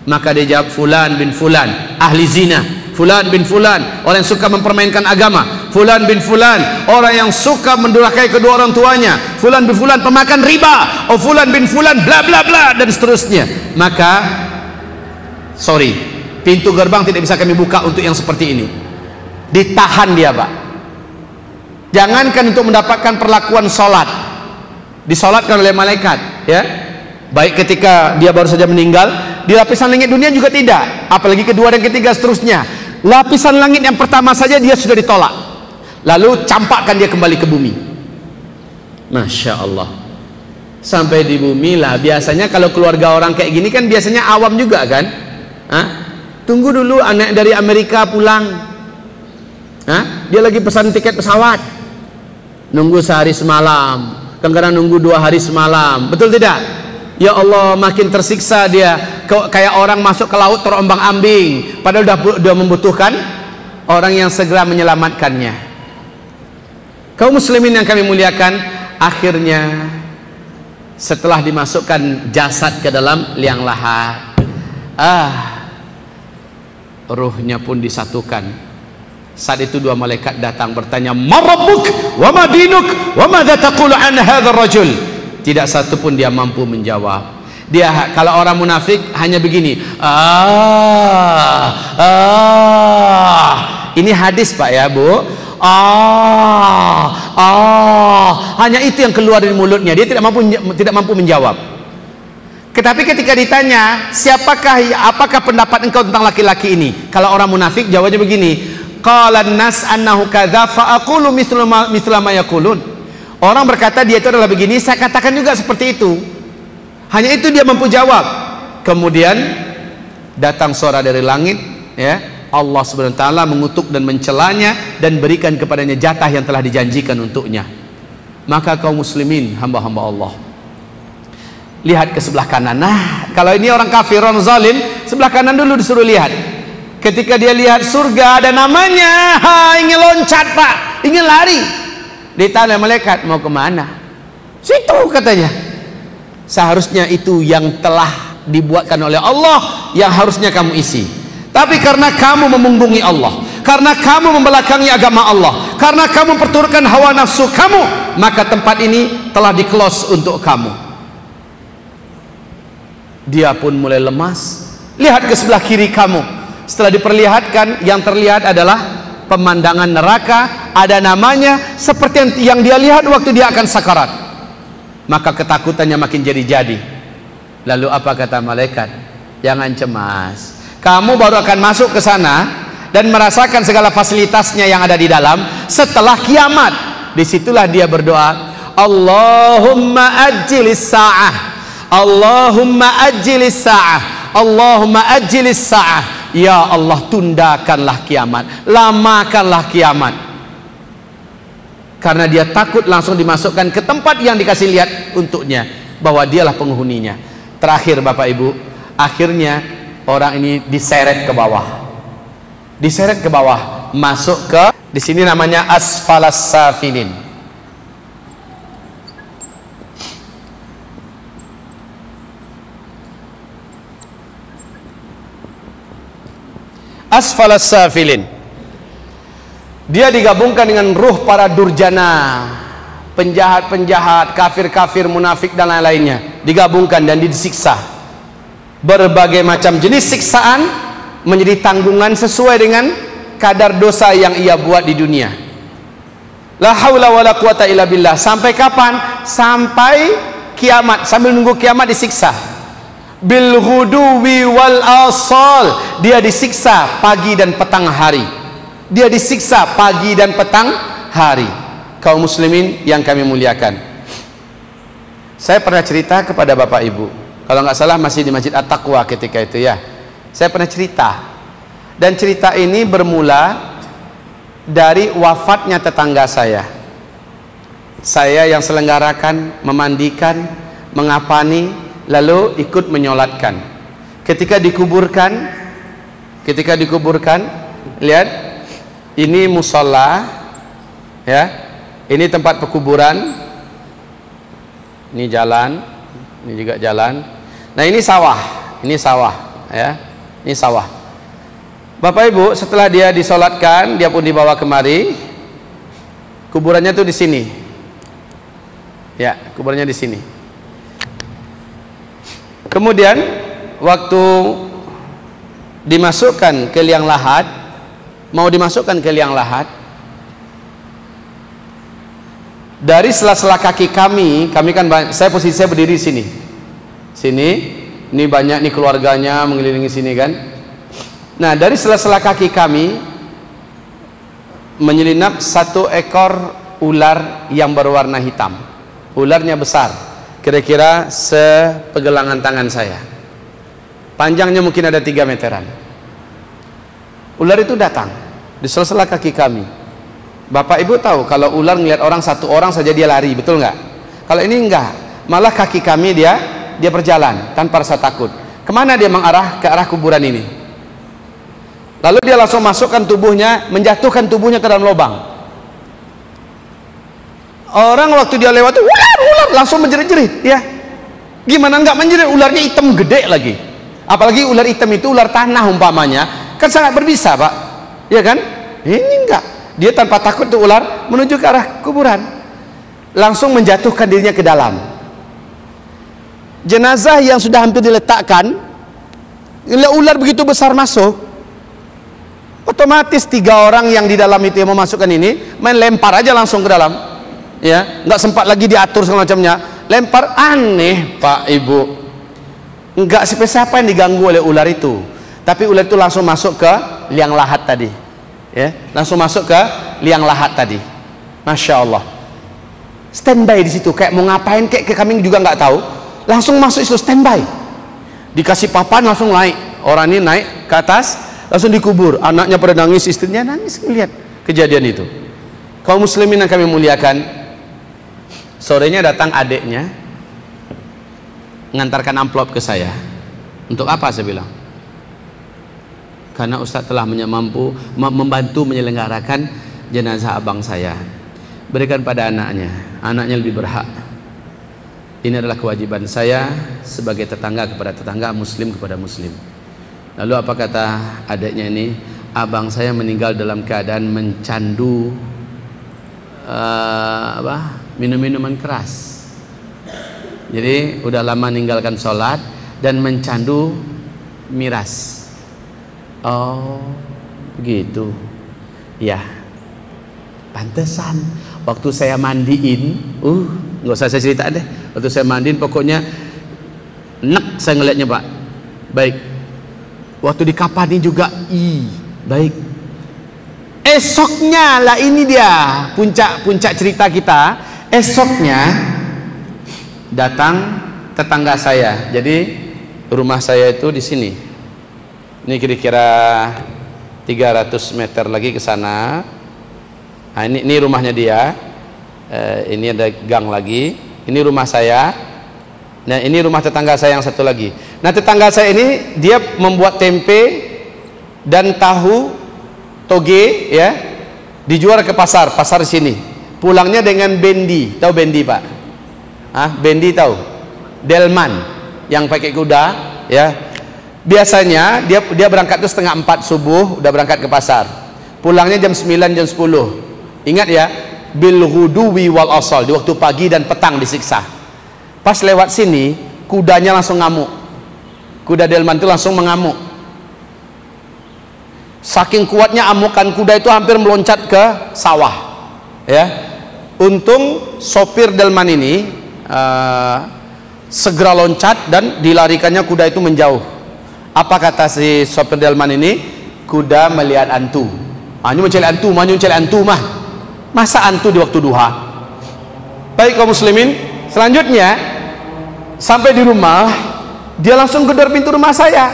Maka dia jawab, fulan bin fulan, ahli zina. Fulan bin fulan, orang yang suka mempermainkan agama. Fulan bin fulan, orang yang suka mendurhakai kedua orang tuanya. Fulan bin fulan, pemakan riba. Oh fulan bin fulan, bla bla bla, dan seterusnya. Maka sorry, pintu gerbang tidak bisa kami buka untuk yang seperti ini. Ditahan dia, Pak. Jangankan untuk mendapatkan perlakuan sholat, disolatkan oleh malaikat, ya. Baik ketika dia baru saja meninggal, di lapisan langit dunia juga tidak, apalagi kedua dan ketiga seterusnya. Lapisan langit yang pertama saja dia sudah ditolak, lalu campakkan dia kembali ke bumi. Masya Allah. Sampai di bumi lah. Biasanya kalau keluarga orang kayak gini kan biasanya awam juga kan. Tunggu dulu anak dari Amerika pulang, dia lagi pesan tiket pesawat, nunggu sehari semalam, kadang-kadang nunggu 2 hari semalam, betul tidak? Ya Allah, makin tersiksa dia, kayak orang masuk ke laut terombang-ambing, padahal udah membutuhkan orang yang segera menyelamatkannya. Kaum muslimin yang kami muliakan, akhirnya setelah dimasukkan jasad ke dalam liang lahat, ruhnya pun disatukan. Saat itu 2 malaikat datang bertanya, "Ma rabbuk wa ma dinuk wa madza taqulu an hadzal rajul?" Tidak satu pun dia mampu menjawab. Dia kalau orang munafik hanya begini, ini hadis Pak ya Bu, hanya itu yang keluar dari mulutnya. Dia tidak mampu menjawab. Tetapi ketika ditanya, apakah pendapat engkau tentang laki-laki ini? Kalau orang munafik jawabnya begini, qala an-nas annahu kadza fa aqulu mithla ma yaqulun. Orang berkata dia itu adalah begini, saya katakan juga seperti itu. Hanya itu dia mampu jawab. Kemudian datang suara dari langit, ya. Allah Subhanahu wa taala mengutuk dan mencelanya dan berikan kepadanya jatah yang telah dijanjikan untuknya. Maka kaum muslimin, hamba-hamba Allah, lihat ke sebelah kanan. Nah, kalau ini orang kafir, orang zalim, sebelah kanan dulu disuruh lihat. Ketika dia lihat surga ada namanya, ingin loncat Pak, ingin lari. Ditanya malaikat, mau kemana? Situ katanya. Seharusnya itu yang telah dibuatkan oleh Allah, yang harusnya kamu isi. Tapi karena kamu memunggungi Allah, karena kamu membelakangi agama Allah, karena kamu perturutkan hawa nafsu kamu, maka tempat ini telah di-close untuk kamu. Dia pun mulai lemas. Lihat ke sebelah kiri kamu. Setelah diperlihatkan, yang terlihat adalah pemandangan neraka, ada namanya seperti yang dia lihat waktu dia akan sakarat. Maka ketakutannya makin jadi-jadi. Lalu apa kata malaikat? Jangan cemas, kamu baru akan masuk ke sana dan merasakan segala fasilitasnya yang ada di dalam setelah kiamat. Disitulah dia berdoa, Allahumma ajjilis sa'ah, Allahumma ajjilis sa'ah, Allahumma ajjilis sa'ah. Ya Allah, tundakanlah kiamat, lamakanlah kiamat. Karena dia takut langsung dimasukkan ke tempat yang dikasih lihat untuknya, bahwa dialah penghuninya. Terakhir Bapak Ibu, akhirnya orang ini diseret ke bawah. Diseret ke bawah, masuk ke, di sini namanya asfalas safilin. Asfalas safilin. Dia digabungkan dengan ruh para durjana, penjahat-penjahat, kafir-kafir, munafik dan lain-lainnya, digabungkan dan disiksa. Berbagai macam jenis siksaan menjadi tanggungan sesuai dengan kadar dosa yang ia buat di dunia. La haula wala quwata illa billah. Sampai kapan? Sampai kiamat, sambil nunggu kiamat disiksa. Bil ghuduwi wal asal, dia disiksa pagi dan petang hari. Dia disiksa pagi dan petang hari. Kaum muslimin yang kami muliakan, Saya pernah cerita kepada Bapak Ibu, kalau nggak salah masih di Masjid At-Taqwa ketika itu ya. Saya pernah cerita, dan cerita ini bermula dari wafatnya tetangga saya. Saya yang selenggarakan, memandikan, mengapani, lalu ikut menyolatkan. Ketika dikuburkan, lihat, ini musola, ya, ini tempat pekuburan, ini jalan, ini juga jalan. Nah ini sawah, ya, ini sawah. Bapak Ibu, setelah dia disolatkan, dia pun dibawa kemari. Kuburannya tuh di sini, ya, kuburannya di sini. Kemudian waktu dimasukkan ke liang lahat, mau dimasukkan ke liang lahat, dari sela-sela kaki kami kan, saya posisi saya berdiri sini, ini banyak nih keluarganya mengelilingi sini kan. Nah dari sela-sela kaki kami menyelinap satu ekor ular yang berwarna hitam. Ularnya besar, kira-kira sepegelangan tangan saya, panjangnya mungkin ada 3 meteran. Ular itu datang di sela-sela kaki kami. Bapak Ibu tahu kalau ular ngelihat orang, satu orang saja dia lari, betul nggak? Kalau ini enggak, malah kaki kami dia berjalan tanpa rasa takut. Kemana dia mengarah? Ke arah kuburan ini. Lalu dia langsung masukkan tubuhnya, menjatuhkan tubuhnya ke dalam lubang. Orang waktu dia lewat, ular langsung menjerit-jerit, ya. Gimana nggak menjerit? Ularnya hitam gede lagi. Apalagi ular hitam itu ular tanah umpamanya, kan sangat berbisa, Pak. Ya kan? Ini enggak. Dia tanpa takut tuh ular menuju ke arah kuburan, langsung menjatuhkan dirinya ke dalam. Jenazah yang sudah hampir diletakkan, ular begitu besar masuk, otomatis 3 orang yang di dalam itu yang memasukkan ini main lempar aja langsung ke dalam, ya, nggak sempat lagi diatur segala macamnya, lempar. Aneh Pak Ibu, nggak siapa yang diganggu oleh ular itu, tapi ular itu langsung masuk ke liang lahat tadi, ya, langsung masuk ke liang lahat tadi. Masya Allah, standby di situ, kayak mau ngapain, kayak kami juga nggak tahu, langsung masuk itu standby, dikasih papan langsung naik, orang ini naik ke atas, langsung dikubur. Anaknya pada nangis, istrinya nangis melihat kejadian itu. Kaum muslimin yang kami muliakan, sorenya datang adiknya mengantarkan amplop ke saya. Untuk apa? Saya bilang, karena Ustadz telah mampu membantu menyelenggarakan jenazah abang saya. Berikan pada anaknya, anaknya lebih berhak. Ini adalah kewajiban saya sebagai tetangga kepada tetangga, muslim kepada muslim. Lalu apa kata adiknya ini? Abang saya meninggal dalam keadaan mencandu minum-minuman keras. Jadi udah lama meninggalkan sholat dan mencandu miras. Oh begitu ya, pantesan waktu saya mandiin, nggak usah saya cerita deh, waktu saya mandiin pokoknya nek saya ngeliatnya Pak. Baik, waktu di kapani juga baik. Esoknya lah, ini dia puncak cerita kita. Esoknya datang tetangga saya. Jadi rumah saya itu di sini. Ini kira-kira 300 meter lagi ke sana. Nah, ini rumahnya dia. Ini ada gang lagi. Ini rumah saya. Nah, ini rumah tetangga saya yang satu lagi. Nah, tetangga saya ini dia membuat tempe dan tahu toge, ya, dijual ke pasar di sini. Pulangnya dengan bendi. Tahu bendi, Pak? Bendi tahu? Delman yang pakai kuda, ya. Biasanya dia berangkat tuh 3:30 subuh, udah berangkat ke pasar. Pulangnya jam 9, jam 10. Ingat ya, bil ghuduwi wal asal, di waktu pagi dan petang disiksa. Pas lewat sini, kudanya langsung ngamuk. Kuda delman itu langsung mengamuk. Saking kuatnya amukan kuda itu hampir meloncat ke sawah, ya. Untung sopir delman ini segera loncat dan dilarikannya kuda itu menjauh. Apa kata si sopir delman ini? Kuda melihat antu. Manyu mencari antu mah. Masa antu di waktu duha? Baik kaum muslimin, selanjutnya Sampai di rumah, dia langsung gedor pintu rumah saya.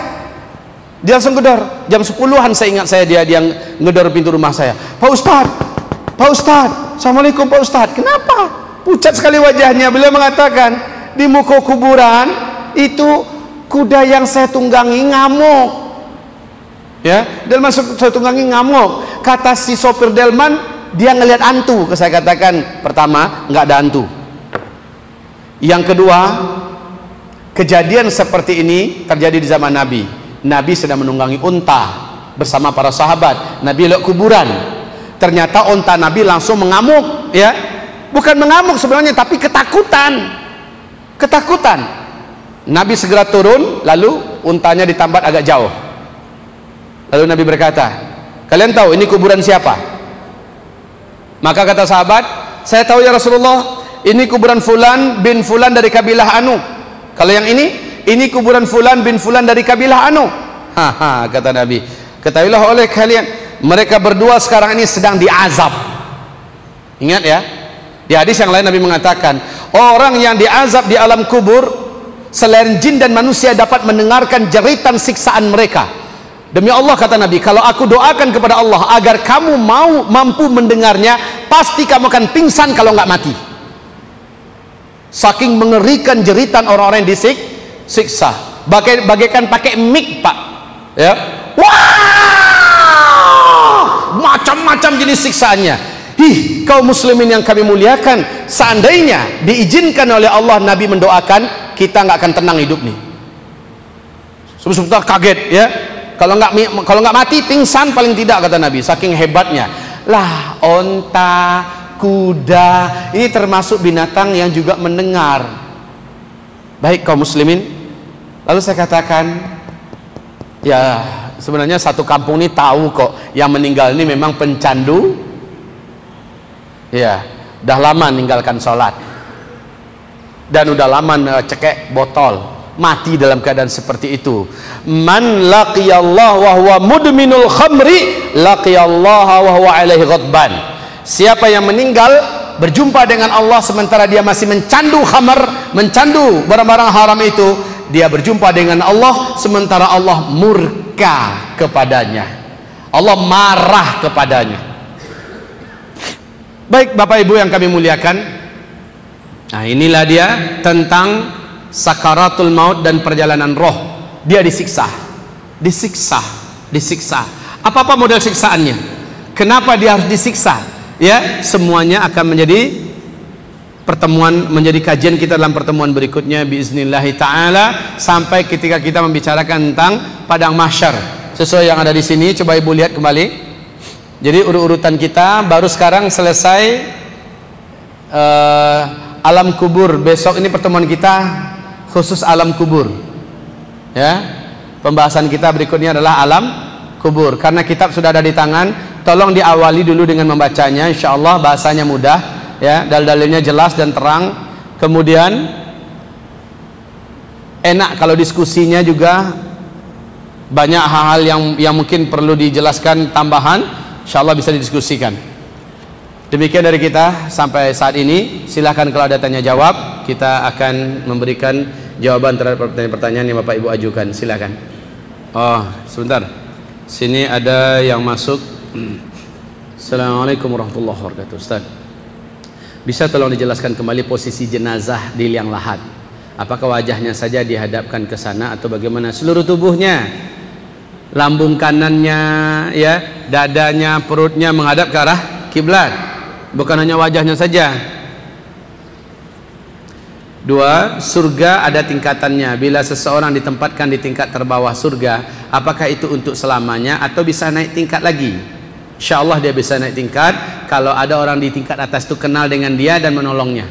Dia langsung gedor. Jam 10-an saya ingat dia ngedor pintu rumah saya. Pak Ustadz, Assalamualaikum Pak Ustadz. Kenapa? Pucat sekali wajahnya. Beliau mengatakan, di muka kuburan itu kuda yang saya tunggangi ngamuk. Ya, Delman saya tunggangi ngamuk. Kata si sopir Delman, dia ngelihat hantu. Saya katakan, pertama, nggak ada hantu. Yang kedua, kejadian seperti ini terjadi di zaman Nabi. Nabi sedang menunggangi unta bersama para sahabat. Nabi lihat kuburan. Ternyata unta Nabi langsung mengamuk, ya. Bukan mengamuk sebenarnya, tapi ketakutan. Ketakutan. Nabi segera turun, lalu untanya ditambat agak jauh. Lalu Nabi berkata, kalian tahu ini kuburan siapa? Maka kata sahabat, saya tahu ya Rasulullah, ini kuburan Fulan bin Fulan dari kabilah Anu. Kalau yang ini kuburan Fulan bin Fulan dari kabilah Anu. Haha, kata Nabi, ketahuilah oleh kalian, mereka berdua sekarang ini sedang diazab. Ingat ya, di hadis yang lain Nabi mengatakan, orang yang diazab di alam kubur, selain jin dan manusia dapat mendengarkan jeritan siksaan mereka. Demi Allah, kata Nabi, kalau aku doakan kepada Allah agar kamu mampu mendengarnya, pasti kamu akan pingsan kalau nggak mati. Saking mengerikan jeritan orang-orang yang disiksa, bagaikan pakai mic, Pak, ya. Wah, macam-macam jenis siksaannya. Kaum muslimin yang kami muliakan, seandainya diizinkan oleh Allah Nabi mendoakan, kita nggak akan tenang hidup nih. Sebentar kaget, ya. Kalau nggak mati pingsan paling tidak, kata Nabi, saking hebatnya. Lah, onta, kuda, ini termasuk binatang yang juga mendengar. Baik kaum muslimin, lalu saya katakan, ya sebenarnya satu kampung ini tahu kok yang meninggal ini memang pencandu. Ya, udah lama meninggalkan sholat dan udah lama cekek botol, mati dalam keadaan seperti itu. Man laqiyallah wa huwa mudminul khamri laqiyallaha wa huwa alaihi ghadban. Siapa yang meninggal berjumpa dengan Allah sementara dia masih mencandu khamar, mencandu barang-barang haram itu, dia berjumpa dengan Allah sementara Allah murka kepadanya, Allah marah kepadanya. Baik Bapak Ibu yang kami muliakan, nah inilah dia tentang sakaratul maut dan perjalanan roh. Dia disiksa. Apa model siksaannya? Kenapa dia harus disiksa? Ya, semuanya akan menjadi pertemuan, menjadi kajian kita dalam pertemuan berikutnya biiznillahi ta'ala, sampai ketika kita membicarakan tentang padang mahsyar sesuai yang ada di sini. Coba Ibu lihat kembali. Jadi urutan kita baru sekarang selesai alam kubur. Besok ini pertemuan kita khusus alam kubur, ya. Pembahasan kita berikutnya adalah alam kubur. Karena kitab sudah ada di tangan, tolong diawali dulu dengan membacanya. Insya Allah bahasanya mudah, ya, dalil-dalilnya jelas dan terang. Kemudian enak kalau diskusinya juga banyak hal-hal yang mungkin perlu dijelaskan tambahan. Insya Allah bisa didiskusikan. Demikian dari kita sampai saat ini. Silahkan kalau ada tanya jawab, kita akan memberikan jawaban terhadap pertanyaan-pertanyaan yang Bapak Ibu ajukan. Silahkan. Oh, sebentar. Sini ada yang masuk. Assalamualaikum warahmatullahi wabarakatuh. Ustaz, bisa tolong dijelaskan kembali posisi jenazah di liang lahat? Apakah wajahnya saja dihadapkan ke sana atau bagaimana seluruh tubuhnya? Lambung kanannya, ya, dadanya, perutnya menghadap ke arah kiblat, bukan hanya wajahnya saja. 2. Surga ada tingkatannya. Bila seseorang ditempatkan di tingkat terbawah surga, apakah itu untuk selamanya atau bisa naik tingkat lagi? Insya Allah dia bisa naik tingkat kalau ada orang di tingkat atas itu kenal dengan dia dan menolongnya,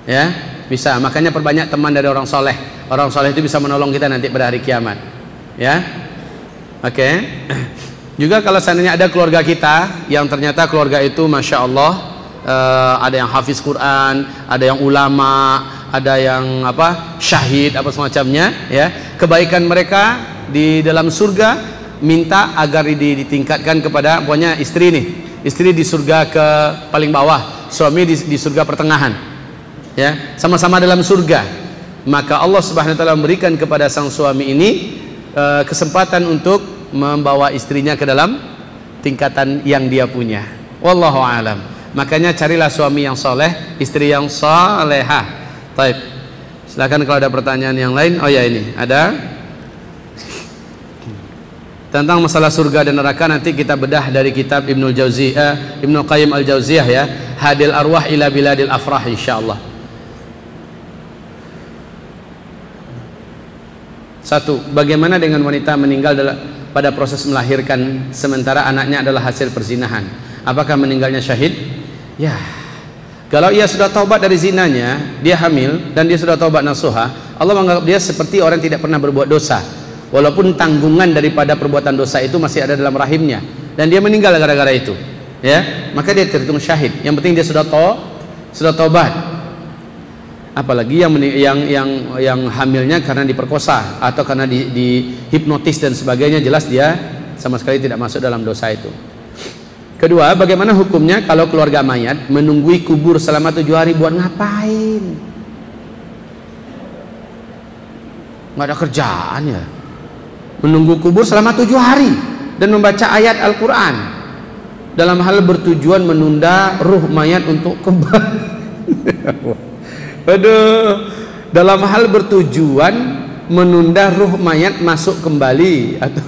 ya, bisa. Makanya perbanyak teman dari orang soleh. Orang soleh itu bisa menolong kita nanti pada hari kiamat, ya. Oke. Juga kalau seandainya ada keluarga kita yang ternyata keluarga itu Masya Allah, ada yang hafiz Quran, ada yang ulama, ada yang syahid, apa semacamnya, ya, kebaikan mereka di dalam surga, minta agar ditingkatkan kepada pokoknya istri nih, istri di surga ke paling bawah, suami di surga pertengahan, ya, sama-sama dalam surga. maka Allah Subhanahu wa taala memberikan kepada sang suami ini kesempatan untuk membawa istrinya ke dalam tingkatan yang dia punya. Wallahu alam. Makanya carilah suami yang soleh, istri yang solehah. Baik. Silakan kalau ada pertanyaan yang lain. Oh ya, ini ada tentang masalah surga dan neraka, nanti kita bedah dari kitab Ibnu Qayyim al-Jauziyah ya, Hadil Arwah ila Biladil Afrah, insyaallah. Satu, bagaimana dengan wanita meninggal pada proses melahirkan sementara anaknya adalah hasil perzinahan? Apakah meninggalnya syahid? Ya, kalau ia sudah taubat dari zinanya, dia hamil dan dia sudah taubat nasuha, Allah menganggap dia seperti orang yang tidak pernah berbuat dosa, walaupun tanggungan daripada perbuatan dosa itu masih ada dalam rahimnya, dan dia meninggal gara-gara itu, ya, maka dia terhitung syahid. Yang penting dia sudah taubat. Apalagi yang hamilnya karena diperkosa atau karena dihipnotis dan sebagainya, jelas dia sama sekali tidak masuk dalam dosa itu. Kedua, bagaimana hukumnya kalau keluarga mayat menunggui kubur selama 7 hari? Buat ngapain? Nggak ada kerjaan ya, menunggu kubur selama 7 hari dan membaca ayat Al-Quran dalam hal bertujuan menunda ruh mayat untuk kembali. Aduh, dalam hal bertujuan menunda ruh mayat masuk kembali atau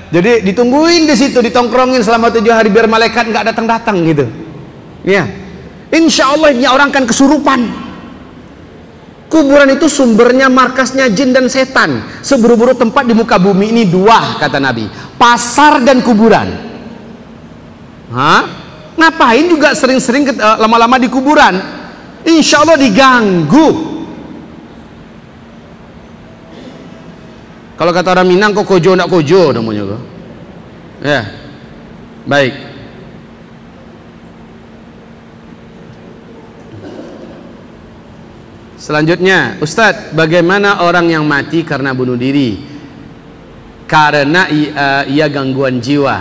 jadi ditungguin di situ, ditongkrongin selama 7 hari biar malaikat nggak datang-datang gitu. Ya, insya Allah ini orang kan kesurupan. Kuburan itu sumbernya, markasnya jin dan setan. Seburu-buru tempat di muka bumi ini 2, kata Nabi, pasar dan kuburan. Hah? Ngapain juga sering-sering lama-lama di kuburan? Insya Allah diganggu. Kalau kata orang Minang, kok kojo ndak kojo namanya kok. Ya, baik. Selanjutnya, Ustadz, bagaimana orang yang mati karena bunuh diri karena ia gangguan jiwa?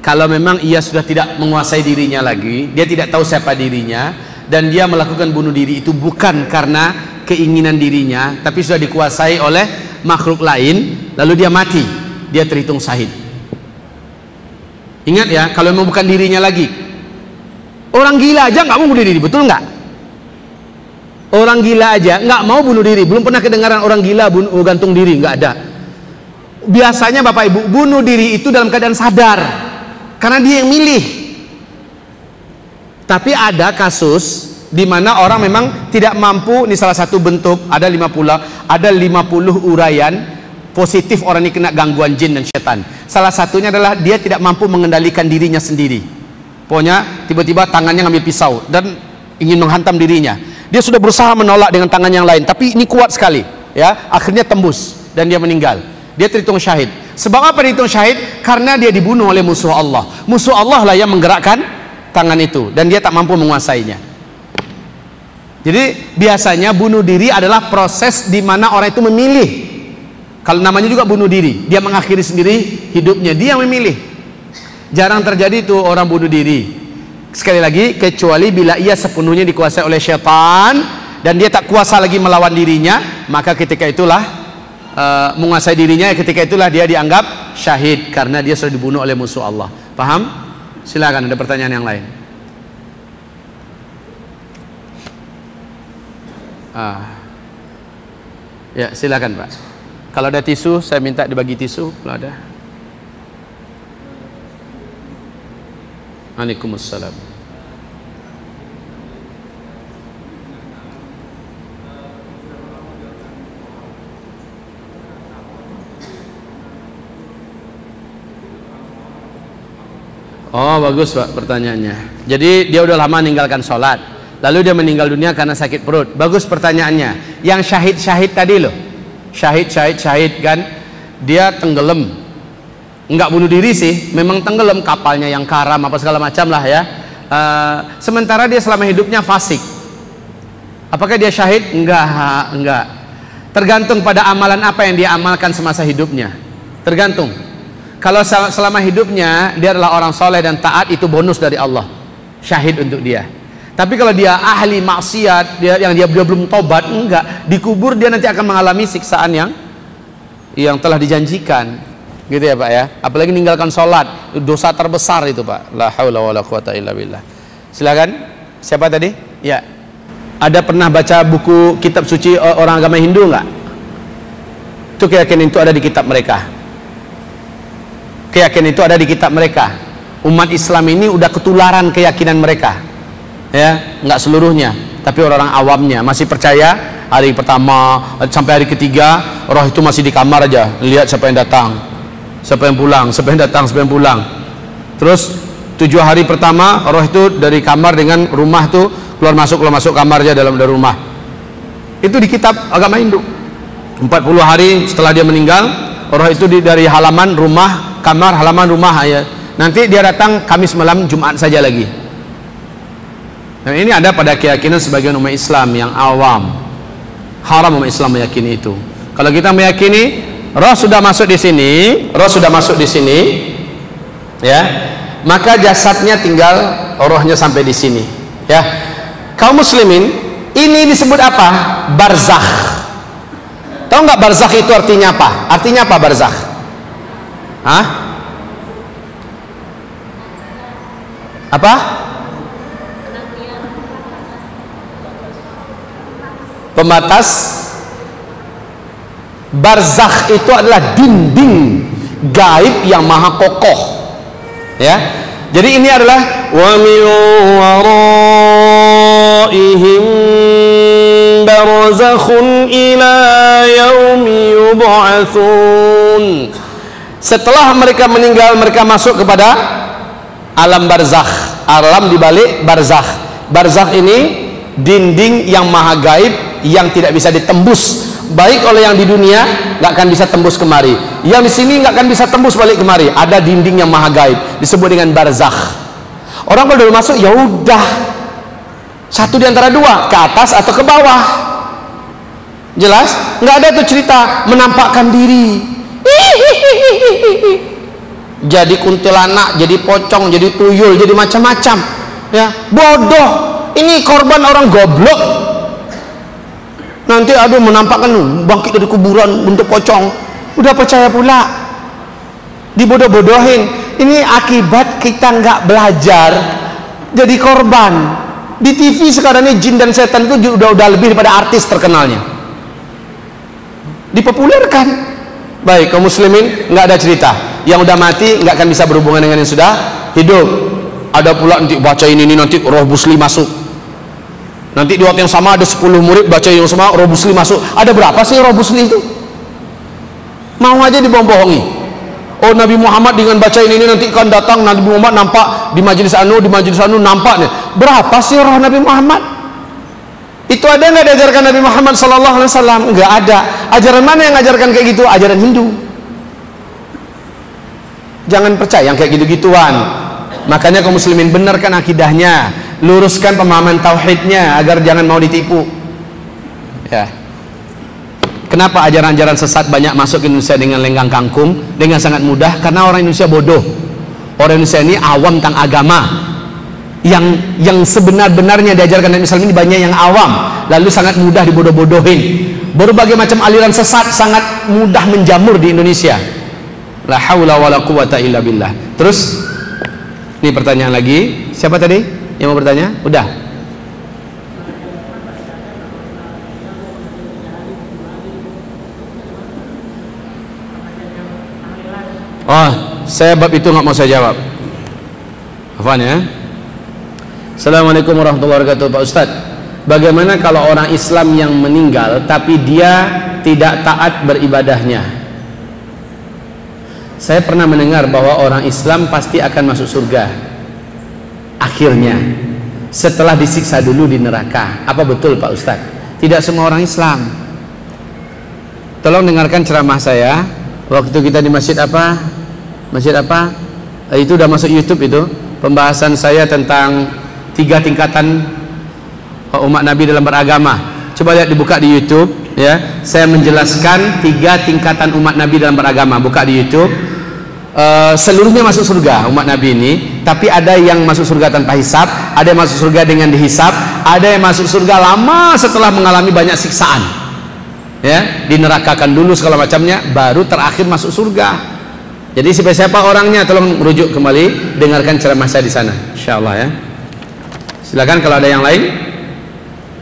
Kalau memang ia sudah tidak menguasai dirinya lagi, dia tidak tahu siapa dirinya, dan dia melakukan bunuh diri itu bukan karena keinginan dirinya, tapi sudah dikuasai oleh makhluk lain, lalu dia mati, dia terhitung syahid. Ingat ya, kalau memang bukan dirinya lagi. Orang gila aja nggak mau bunuh diri, betul nggak? Orang gila aja nggak mau bunuh diri. Belum pernah kedengaran orang gila gantung diri, nggak ada. Biasanya Bapak Ibu bunuh diri itu dalam keadaan sadar, karena dia yang milih. Tapi ada kasus di mana orang memang tidak mampu. Ini salah satu bentuk, ada 50 uraian positif orang ini kena gangguan jin dan setan. Salah satunya adalah dia tidak mampu mengendalikan dirinya sendiri. Pokoknya tiba-tiba tangannya ngambil pisau dan ingin menghantam dirinya. Dia sudah berusaha menolak dengan tangan yang lain, tapi ini kuat sekali, ya. Akhirnya tembus dan dia meninggal. Dia terhitung syahid. Sebab apa dihitung syahid? Karena dia dibunuh oleh musuh Allah. Musuh Allah lah yang menggerakkan tangan itu dan dia tak mampu menguasainya. Jadi biasanya bunuh diri adalah proses di mana orang itu memilih. Kalau namanya juga bunuh diri, dia mengakhiri sendiri hidupnya, dia memilih. Jarang terjadi itu orang bunuh diri. Sekali lagi, kecuali bila ia sepenuhnya dikuasai oleh syaitan dan dia tak kuasa lagi melawan dirinya, maka ketika itulah menguasai dirinya, ketika itulah dia dianggap syahid karena dia sudah dibunuh oleh musuh Allah. Paham? Silakan, ada pertanyaan yang lain. Ya, silakan Pak. Kalau ada tisu, saya minta dibagi tisu. Kalau ada. Waalaikumsalam. Oh, bagus Pak pertanyaannya. Jadi dia udah lama meninggalkan sholat, lalu dia meninggal dunia karena sakit perut. Bagus pertanyaannya. Yang syahid tadi loh, syahid kan, dia tenggelam, nggak bunuh diri sih, memang tenggelam, kapalnya yang karam apa segala macam lah ya. Sementara dia selama hidupnya fasik. Apakah dia syahid? Enggak. Tergantung pada amalan apa yang dia amalkan semasa hidupnya. Tergantung. Kalau selama hidupnya dia adalah orang soleh dan taat, itu bonus dari Allah, syahid untuk dia. Tapi kalau dia ahli maksiat, dia belum tobat, enggak, dikubur dia nanti akan mengalami siksaan yang telah dijanjikan, gitu ya Pak ya. Apalagi meninggalkan sholat, dosa terbesar itu Pak. La haula wala quwata illa billah. Silakan, siapa tadi? Ya, ada pernah baca buku kitab suci orang agama Hindu enggak? Itu keyakinan itu ada di kitab mereka. Keyakinan itu ada di kitab mereka. Umat Islam ini udah ketularan keyakinan mereka, ya, nggak seluruhnya, tapi orang-orang awamnya masih percaya hari pertama sampai hari ketiga roh itu masih di kamar aja, lihat siapa yang datang, siapa yang pulang, siapa yang datang, siapa yang pulang. Terus 7 hari pertama roh itu dari kamar dengan rumah tuh keluar masuk kamar aja dalam rumah. Itu di kitab agama Hindu. 40 hari setelah dia meninggal, roh itu dari halaman rumah, kamar, halaman rumah ya. Nanti dia datang Kamis malam, Jumat saja lagi. Dan ini ada pada keyakinan sebagian umat Islam yang awam. Haram umat Islam meyakini itu. Kalau kita meyakini roh sudah masuk di sini, ya, maka jasadnya tinggal rohnya sampai di sini, ya. Kaum muslimin, ini disebut apa? Barzakh. Tahu nggak barzakh itu artinya apa? Artinya apa barzakh? Hah? Apa? Pembatas. Barzakh itu adalah dinding gaib yang maha kokoh, ya. Jadi ini adalah wa min waraihim barzakhun ila yaumi yub'atsun. Setelah mereka meninggal, mereka masuk kepada alam barzakh, alam dibalik barzakh. Barzakh ini dinding yang maha gaib yang tidak bisa ditembus, baik oleh yang di dunia nggak akan bisa tembus kemari, yang di sini nggak akan bisa tembus balik kemari. Ada dinding yang maha gaib disebut dengan barzakh. Orang kalau udah masuk, ya udah satu di antara dua, ke atas atau ke bawah. Jelas? Nggak ada tuh cerita menampakkan diri, jadi kuntilanak, jadi pocong, jadi tuyul, jadi macam-macam, ya. Bodoh. Ini korban orang goblok. Nanti aduh menampakkan bangkit dari kuburan bentuk pocong, udah percaya pula, dibodoh-bodohin. Ini akibat kita nggak belajar, jadi korban. Di TV sekarang ini jin dan setan itu udah lebih daripada artis terkenalnya, dipopulerkan. Baik, kaum muslimin, nggak ada cerita yang udah mati nggak akan bisa berhubungan dengan yang sudah hidup. Ada pula nanti baca ini nanti roh busli masuk. Nanti di waktu yang sama ada 10 murid baca yang sama, roh busli masuk. Ada berapa sih roh busli itu? Mau aja dibohong-bohongi. Oh, Nabi Muhammad dengan baca ini nanti akan datang, Nabi Muhammad nampak di majelis anu nampak nih. Berapa sih roh Nabi Muhammad? Itu ada nggak diajarkan Nabi Muhammad sallallahu alaihi wasallam? Nggak ada. Ajaran mana yang ngajarkan kayak gitu? Ajaran Hindu. Jangan percaya yang kayak gitu-gituan. Makanya kaum muslimin benarkan akidahnya, luruskan pemahaman tauhidnya agar jangan mau ditipu, ya. Kenapa ajaran-ajaran sesat banyak masuk ke Indonesia dengan lenggang kangkung dengan sangat mudah? Karena orang Indonesia bodoh. Orang Indonesia ini awam tentang agama. Yang sebenar-benarnya diajarkan Nabi Islam ini banyak yang awam, lalu sangat mudah dibodoh-bodohin. Berbagai macam aliran sesat sangat mudah menjamur di Indonesia. La haula wala quwata illa billah. Terus ini pertanyaan lagi. Siapa tadi yang mau bertanya? Udah. Oh, saya bab itu nggak mau saya jawab. Apaan ya? Assalamualaikum warahmatullahi wabarakatuh. Pak Ustadz, bagaimana kalau orang Islam yang meninggal tapi dia tidak taat beribadahnya? Saya pernah mendengar bahwa orang Islam pasti akan masuk surga akhirnya setelah disiksa dulu di neraka. Apa betul Pak Ustadz? Tidak semua orang Islam. Tolong dengarkan ceramah saya waktu kita di masjid apa? Masjid apa? Itu udah masuk YouTube itu. Pembahasan saya tentang 3 tingkatan umat Nabi dalam beragama. Coba lihat, dibuka di YouTube, ya. Saya menjelaskan 3 tingkatan umat Nabi dalam beragama. Buka di YouTube. seluruhnya masuk surga umat Nabi ini, tapi ada yang masuk surga tanpa hisab, ada yang masuk surga dengan dihisab, ada yang masuk surga lama setelah mengalami banyak siksaan, ya, dinerakakan dulu segala macamnya, baru terakhir masuk surga. Jadi siapa orangnya tolong merujuk kembali, dengarkan ceramah saya di sana, insyaallah ya. Silakan kalau ada yang lain.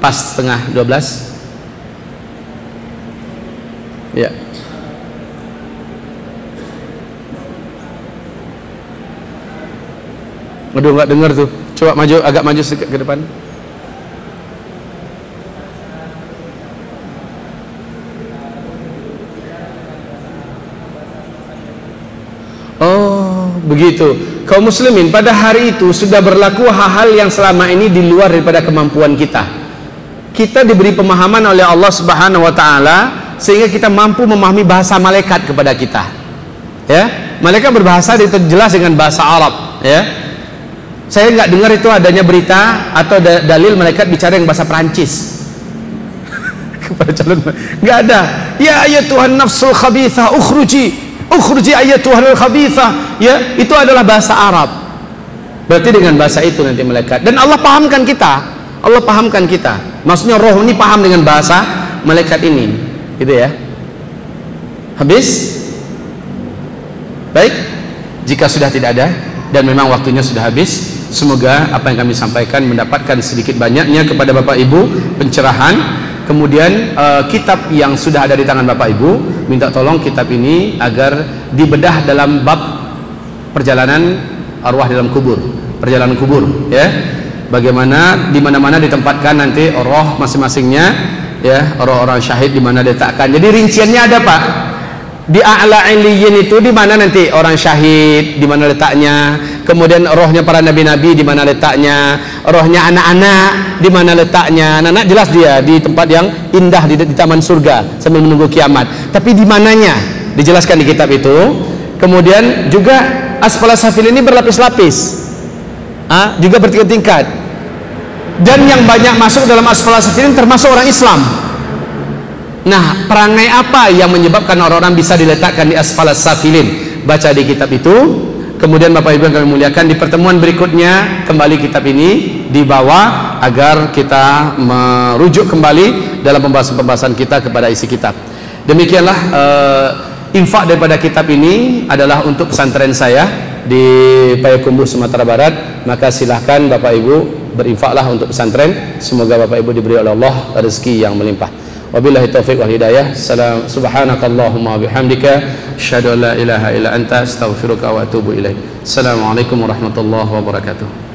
Pas setengah 12. Ya. Aduh, nggak dengar tuh. Coba maju, agak maju sedikit ke depan. Oh, begitu. Kaum muslimin, pada hari itu sudah berlaku hal-hal yang selama ini di luar daripada kemampuan kita. Kita diberi pemahaman oleh Allah Subhanahu wa taala sehingga kita mampu memahami bahasa malaikat kepada kita. Ya, malaikat berbahasa itu jelas dengan bahasa Arab, ya. Saya nggak dengar itu adanya berita atau dalil malaikat bicara yang bahasa Perancis kepada calon, nggak ada. Ya ayyatuhan nafsul khabithah ukhruji ayyatuhal khabithah, ya, itu adalah bahasa Arab. Berarti dengan bahasa itu nanti malaikat, dan Allah pahamkan kita, maksudnya roh ini paham dengan bahasa malaikat ini, gitu ya. Habis. Baik, jika sudah tidak ada dan memang waktunya sudah habis, semoga apa yang kami sampaikan mendapatkan sedikit banyaknya kepada Bapak Ibu pencerahan. Kemudian kitab yang sudah ada di tangan Bapak Ibu, minta tolong kitab ini agar dibedah dalam bab perjalanan arwah dalam kubur, perjalanan kubur, ya. Bagaimana di mana-mana ditempatkan nanti roh masing-masingnya, ya, orang-orang syahid di mana diletakkan. Jadi rinciannya ada, Pak. Di a'la illiyin itu di mana nanti orang syahid, di mana letaknya. Kemudian rohnya para nabi-nabi di mana letaknya. Rohnya anak-anak di mana letaknya. Anak-anak jelas dia di tempat yang indah di taman surga sambil menunggu kiamat. Tapi di mananya dijelaskan di kitab itu. Kemudian juga asfala safil ini berlapis-lapis, juga bertingkat-tingkat. Dan yang banyak masuk dalam asfala safil ini termasuk orang Islam. Nah, perangai apa yang menyebabkan orang-orang bisa diletakkan di asfalas safilin? Baca di kitab itu. Kemudian Bapak Ibu yang kami muliakan, di pertemuan berikutnya kembali kitab ini dibawa agar kita merujuk kembali dalam pembahasan-pembahasan kita kepada isi kitab. Demikianlah infak daripada kitab ini adalah untuk pesantren saya di Payakumbuh, Sumatera Barat. Maka silahkan Bapak Ibu berinfaklah untuk pesantren. Semoga Bapak Ibu diberi oleh Allah rezeki yang melimpah. Wabillahi taufiq wal hidayah. Subhanakallahumma bihamdika asyhadu an la ilaha illa anta astaghfiruka wa atubu ilaik. Assalamualaikum warahmatullahi wabarakatuh.